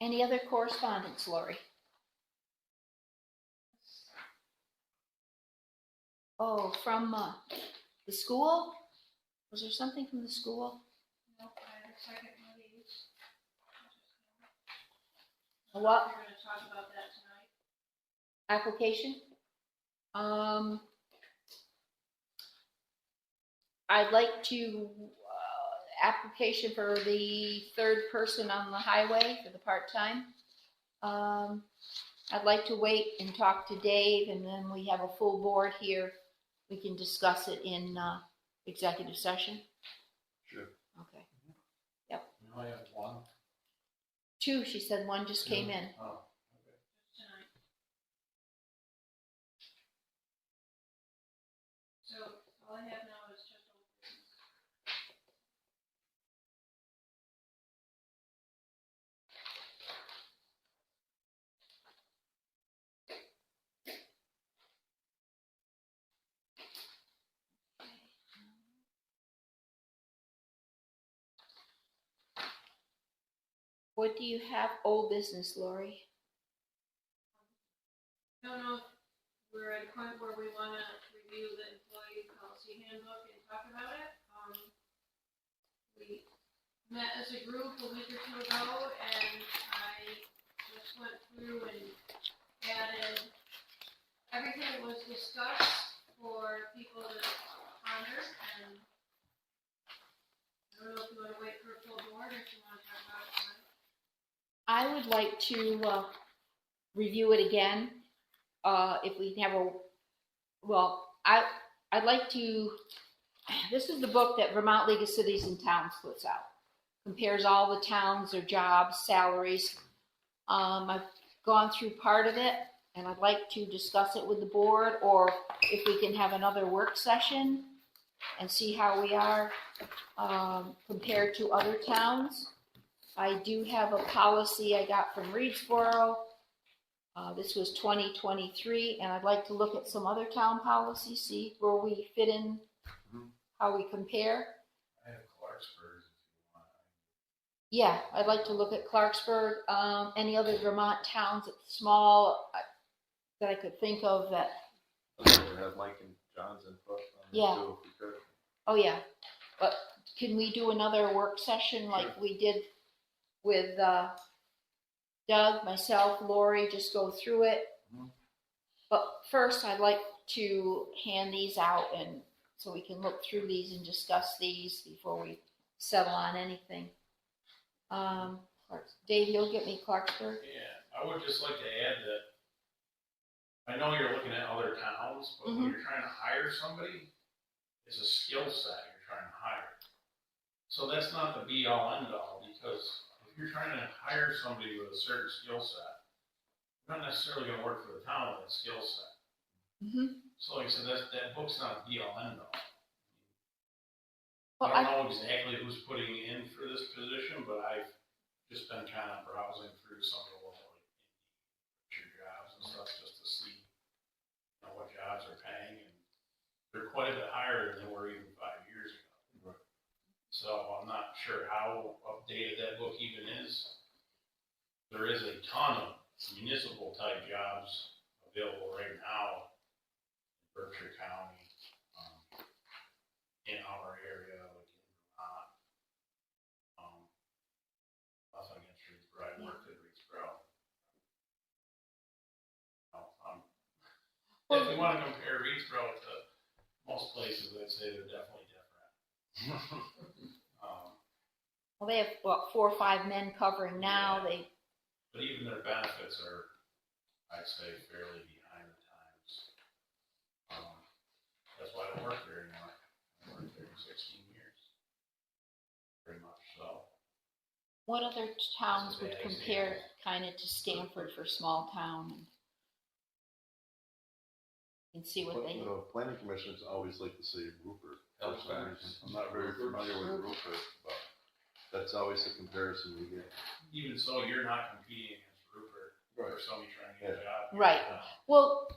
Any other correspondence, Lori? Oh, from the school? Was there something from the school? Nope, I have a second one of these. What? We're gonna talk about that tonight. Application? I'd like to, application for the third person on the highway for the part-time. I'd like to wait and talk to Dave, and then we have a full board here. We can discuss it in, executive session. Sure. Okay. I have one. Two, she said one just came in. Oh, Tonight. So all I have now is just old business. What do you have old business, Lori? I don't know if we're at a point where we wanna review the employee policy handbook and talk about it. We met as a group a week or two ago, and I just went through and added everything that was discussed for people to ponder, and I don't know if you wanna wait for a full board or if you wanna talk about it tonight. I would like to review it again. If we have I'd like to, this is the book that Vermont League of Cities and Towns puts out. Compares all the towns, their jobs, salaries. I've gone through part of it, and I'd like to discuss it with the board, or if we can have another work session and see how we are compared to other towns. I do have a policy I got from Reedsboro. This was 2023, and I'd like to look at some other town policies, see where we fit in, how we compare. I have Clarksburg if you want. Yeah, I'd like to look at Clarksburg, any other Vermont towns that's small that I could think of that, I'd like to have Mike and John's input on it Yeah. too, if we could. oh yeah. But can we do another work session like we did with Doug, myself, Lori, just go through it? Mhm. But first, I'd like to hand these out, and so we can look through these and discuss these before we settle on anything. Dave, you'll get me Clarksburg? Yeah, I would just like to add that I know you're looking at other towns, but when you're trying to hire somebody, it's a skill set you're trying to hire. So that's not the be all end all, because if you're trying to hire somebody with a certain skill set, you're not necessarily gonna work for the town with that skill set. So like I said, that book's not a be all end all. Well, I don't know exactly who's putting in for this position, but I've just been kind of browsing through some of the your jobs and stuff just to see, what jobs are paying, and they're quite a bit higher than they were even 5 years ago. So I'm not sure how updated that book even is. There is a ton of municipal type jobs available right now in Berkshire County, in our area, like in Vermont. Nothing against Reedsboro, I worked at Reedsboro. If we want to compare Reedsboro to most places, I'd say they're definitely different. Well, they have, 4 or 5 men covering now, Yeah. But even their benefits are, I'd say, fairly behind the times. That's why I don't work there anymore. I worked there 16 years. Pretty much so. What other towns would Bad compare example. kind of to Stamford for small town? And see what But, they, planning commissions always like to say Rupert. for some Halifax. reason. I'm not very familiar with Rupert, but that's always the comparison we get. Even so, you're not competing against Rupert or somebody trying to get a job. Right. well,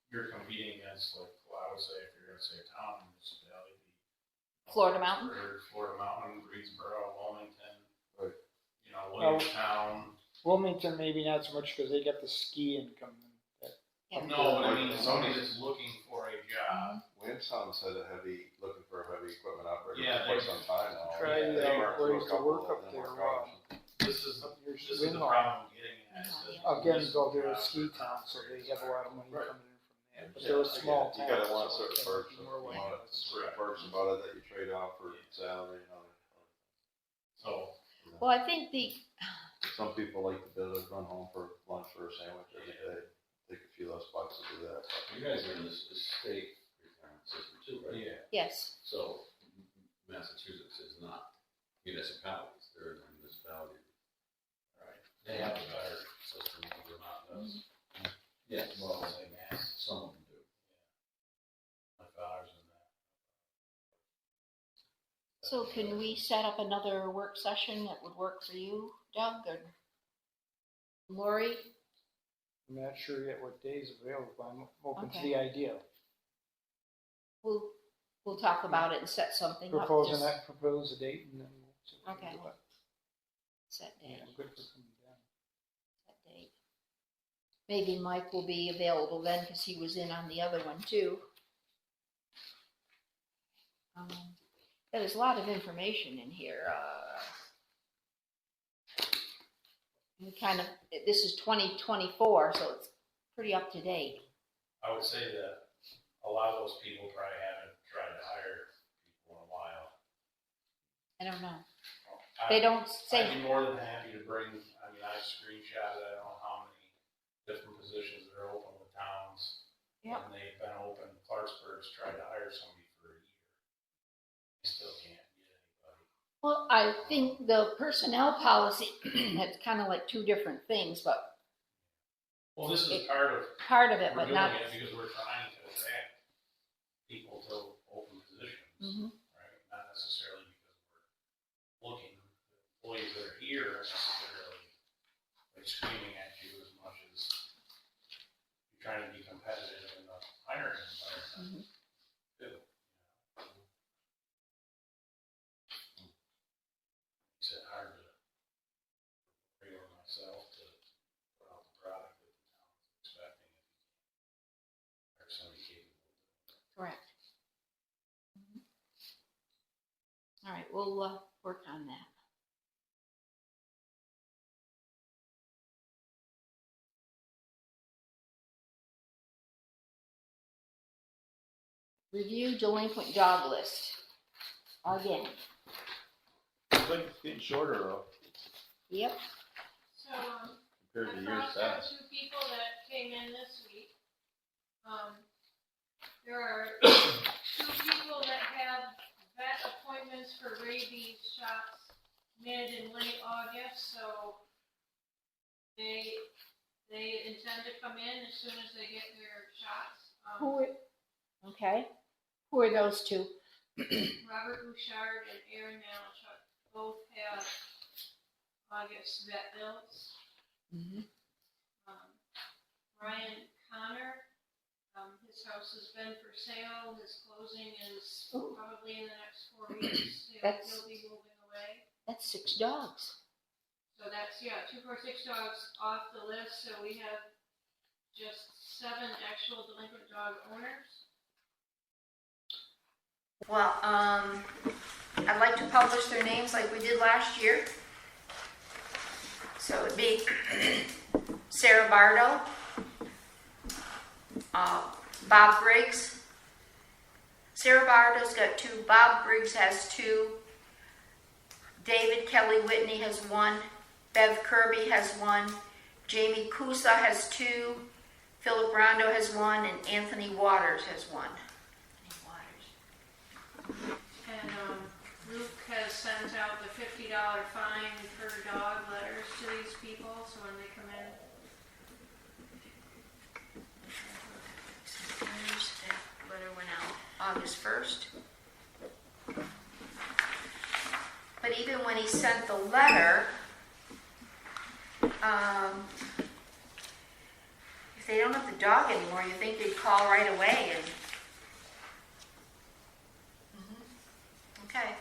You're competing against, like, I would say, if you're going to say a town municipality, Florida Mountain? Florida Mountain, Greensboro, Wilmington. Right. Williamstown. Wilmington, maybe not so much because they got the ski income. No, but I mean, somebody that's looking for a job. Williamstown's had looking for a heavy equipment operator Yeah, for quite some time now. Try Yeah, where used to work up there. This is Up near the Winlaw. problem I'm getting at. is that Again, though, municipal they're a jobs ski are town, so they have a lot of money Right. coming in from that. But they're a small You town. gotta want so certain it perks, can't be you more like want us. certain perks about it that you trade off for salary and other. So, well, I think Some people like to be able to run home for lunch or a sandwich every day, take a few less bucks to do that. You guys are in this state retirement system too, right? yeah. yes, So Massachusetts is not municipalities, they're a municipality. Right. They have a better system than Vermont does. Yeah, well, Well, say mass, some of them do. my father's in that. so can we set up another work session that would work for you, Doug, or Lori? I'm not sure yet what days available. I'm open to Okay. the idea. We'll talk about it and set something up. Propose just- a date and then we'll see what we Okay. can do. Set Yeah, date, good for coming down. set date. Maybe Mike will be available then, because he was in on the other one too. There's a lot of information in here. This is 2024, so it's pretty up to date. I would say that a lot of those people probably haven't tried to hire people in a while. I don't know. They don't say. I'd be more than happy to bring, I screenshotted, I don't know how many different positions that are open with towns. Yep. And they've been open, Clarksburg's tried to hire somebody for a year. They still can't get anybody. Well, I think the personnel policy, it's kind of like two different things, but Well, this is part of, part of it, we're but doing not. it because we're trying to attract people to open positions, Mhm. right? Not necessarily because we're looking, the employees that are here are necessarily like screaming at you as much as you're trying to be competitive in the hiring environment. Too. Makes it hard to bring over myself to put out the product that the town's expecting if you can't hire somebody capable. Correct. All right, we'll work on that. Review delinquent dog list. Again. It's getting shorter though, Yep. So, compared to I years crossed out past. 2 people that came in this week. There are 2 people that have vet appointments for rabies shots mid and late August, so they intend to come in as soon as they get their shots. Okay. Who are those two? Robert Bouchard and Aaron Malachuk both have August vet bills. Mm-hmm. Ryan Connor, his house has been for sale. His closing is Ooh. probably in the next 4 weeks. That's- He'll be moving away. That's 6 dogs. So that's, 2 for 6 dogs off the list. So we have just 7 actual delinquent dog owners. Well, I'd like to publish their names like we did last year. So it'd be Sarah Bardo, Bob Briggs. Sarah Bardo's got 2, Bob Briggs has 2, David Kelly Whitney has 1, Bev Kirby has 1, Jamie Kusa has 2, Philip Rondo has 1, and Anthony Waters has 1. And Luke has sent out the $50 fine per dog letters to these people. So when they come in, That letter went out August 1st. But even when he sent the letter, if they don't have the dog anymore, you think they'd call right away and. Okay.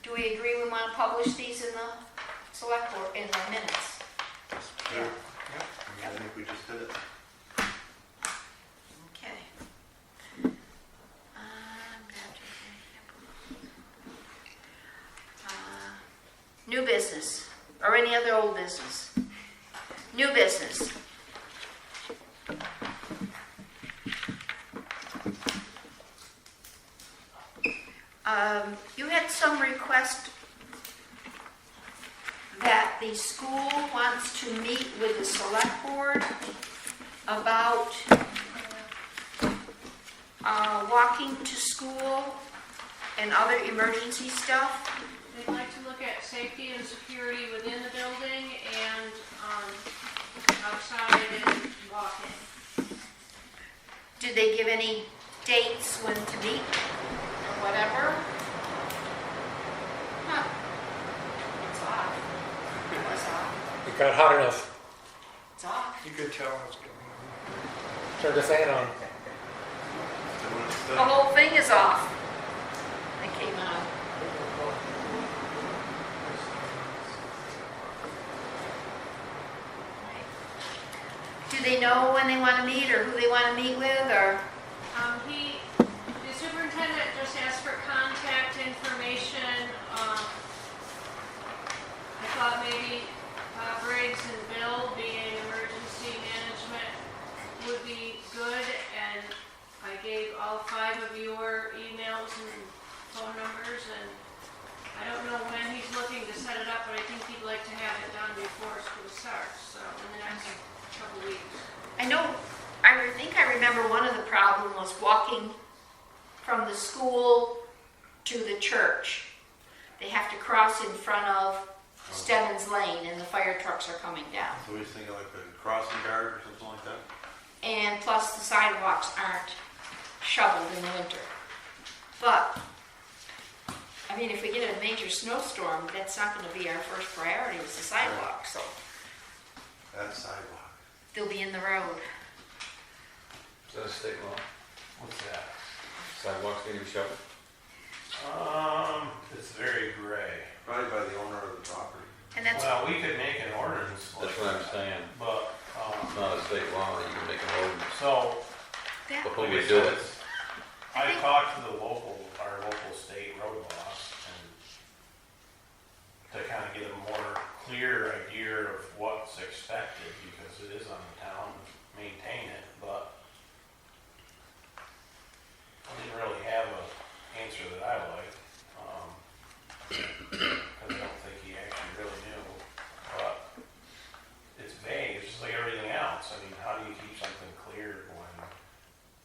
Do we agree we want to publish these in the select board, in the minutes? Sure. I think we just did it. Okay. New business, or any other old business? New business. You had some request that the school wants to meet with the select board about walking to school and other emergency stuff. they'd like to look at safety and security within the building and outside and walking. Did they give any dates when to meet or whatever? Huh. It's off. It was off. It got hot enough. It's off. You could tell what's going on. Turn the fan on. Doing its The thing. whole thing is off. It came out. they know when they wanna meet or who they wanna meet with, or? The superintendent just asked for contact information. I thought maybe Briggs and Bill, being emergency management, would be good, and I gave all 5 of your emails and phone numbers, and I don't know when he's looking to set it up, but I think he'd like to have it done before school starts, so in the next couple weeks. I know, I think I remember one of the problem was walking from the school to the church. They have to cross in front of Stebbins Lane and the fire trucks are coming down. So we thinking like a crossing guard or something like that? And plus the sidewalks aren't shoveled in the winter. But, I mean, if we get a major snowstorm, that's not gonna be our first priority, is the sidewalk, so That sidewalk. they'll be in the road. Is that a state law? What's that? Sidewalks need to be shoveled? It's very gray. Probably by the owner of the property. And that's, Well, we could make an ordinance like That's what I'm that, saying. but, It's not a state law that you can make an ordinance. so, that, But who like I would said, do it? I talked to our local state road boss, and to kind of get a more clear idea of what's expected, because it is on the town to maintain it, but I didn't really have an answer that I liked, because I don't think he actually really knew, but it's vague, it's just like everything else. I mean, how do you keep something clear when,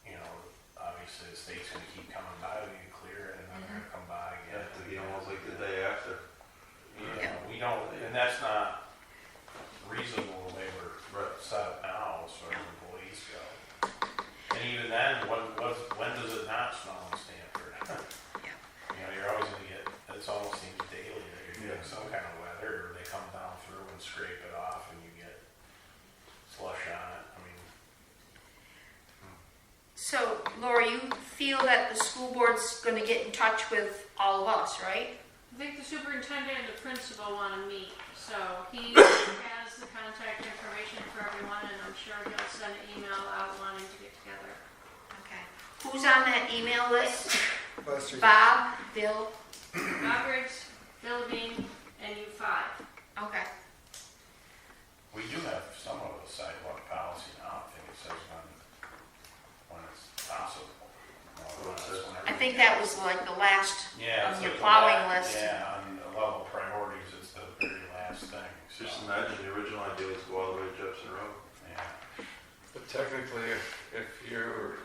you know, obviously the state's gonna keep coming by, we can clear it, and then they're gonna come by again. Yeah, to be almost like the day after. You know, we don't, and that's not reasonable the way we're set up now as far as employees go. And even then, when does it not snow in Stamford? You know, you're always gonna get, it almost seems daily that you're getting some kind of weather, or they come down through and scrape it off and you get slush on it, I mean. so Laura, you feel that the school board's gonna get in touch with all of us, right? I think the superintendent and the principal want to meet, so he has the contact information for everyone, and I'm sure he'll send an email out wanting to get together. Okay. Who's on that email list? Lester. Bob, Bill? Bob Briggs, Bill Bean, and you 5. Okay. We do have somewhat of a sidewalk policy now, I think it says when it's possible. I think that was like the last Yeah, on it's your like the plowing last- list. Yeah, on the level of priorities, it's the very last thing, so, Just imagine the original idea was go all the way to Jefferson Road. yeah. But technically, if you're,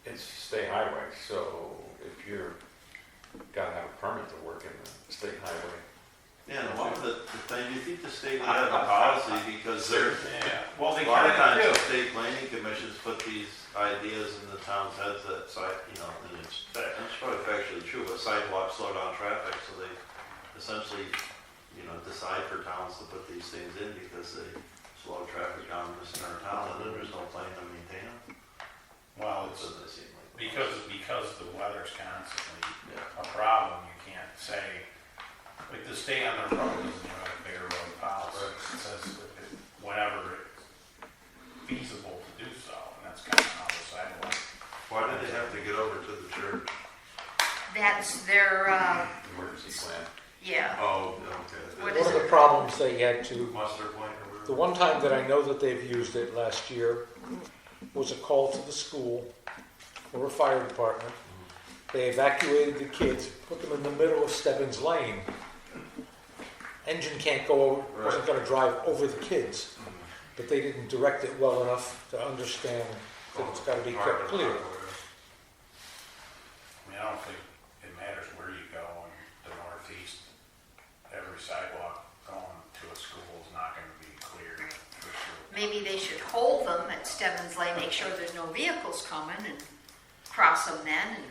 it's state highway, so if you're, gotta have a permit to work in the state highway. Yeah, and a lot of the thing, you think the state would have a policy because they're, Yeah, well, a they lot of kind times of the do. state planning commissions put these ideas in the town's heads that you know, and it's probably factually true, but sidewalks slow down traffic, so they essentially, you know, decide for towns to put these things in because they slow traffic down in the center of town, and then there's no plan to maintain them. Well, So it's they seem like. because the weather's constantly Yeah. a problem, you can't say, like the state on the road doesn't have a bare road policy. It says whenever it's feasible to do so, and that's kind of how the sidewalk. Why did they have to get over to the church? That's their, Emergency plan. yeah. Oh, okay. What One is of the it? problems they had to, Muster point or the whatever? one time that I know that they've used it last year was a call to the school or a fire department. They evacuated the kids, put them in the middle of Stebbins Lane. Engine can't go over, wasn't gonna drive over the kids, but they didn't direct it well enough to understand that it's gotta be kept clear. I mean, I don't think it matters where you go in the northeast. Every sidewalk going to a school is not gonna be cleared for sure. Maybe they should hold them at Stebbins Lane, make sure there's no vehicles coming and cross them then. And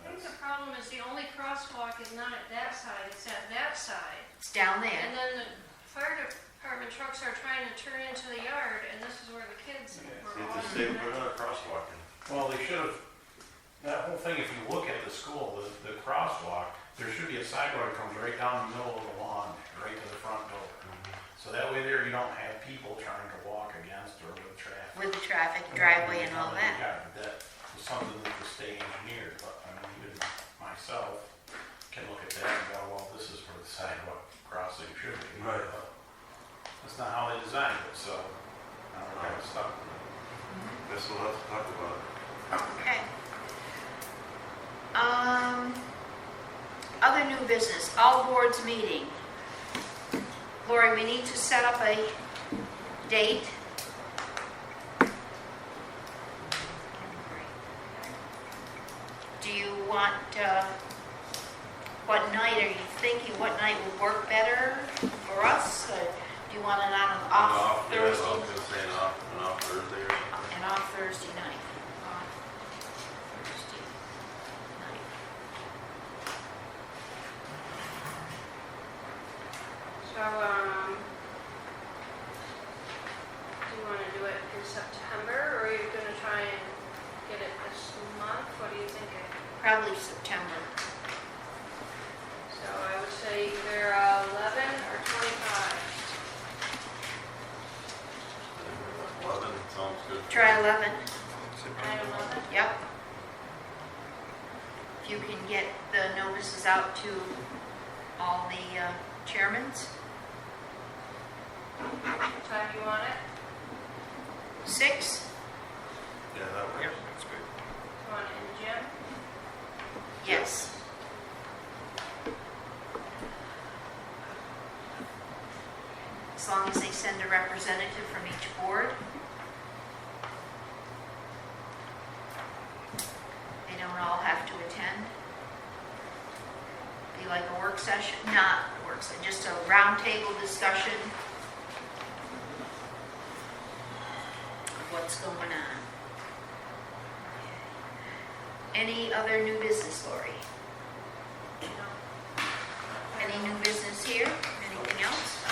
I think the problem is the only crosswalk is not at that side, it's at that side. it's down And there. then the fire department trucks are trying to turn into the yard, and this is where the kids were See, all. the state put a crosswalk in. Well, they should have, that whole thing, if you look at the school, the crosswalk, there should be a sidewalk that comes right down the middle of the lawn, right to the front door. So that way there, you don't have people trying to walk against or with traffic. with the traffic, driveway and all that. Yeah, that was something that the state engineered, but I mean, even myself can look at that and go, well, this is where the sidewalk crossing should be. Right. But that's not how they designed it, so now we're kind of stuck. Guess we'll have to talk about it. Okay. Other new business, all boards meeting. Lori, we need to set up a date. Do you want, what night are you thinking, what night would work better for us? Do you want it on an off Yeah, I was Thursday? gonna say an off Thursday or something. An off Thursday night. Off Thursday night. So, do you wanna do it in September, or are you gonna try and get it this month? What are you thinking? Probably September. So I would say either 11 or 25. 11 sounds good. Try 11. 9, 11? Yep. If you can get the notices out to all the chairmans. What time do you want it? 6? Yeah, that works. That's good. You want it in the gym? Yes. As long as they send a representative from each board. They don't all have to attend. Be like a work session, not a work session, just a roundtable discussion of what's going on. Any other new business, Lori? Any new business here? Anything else?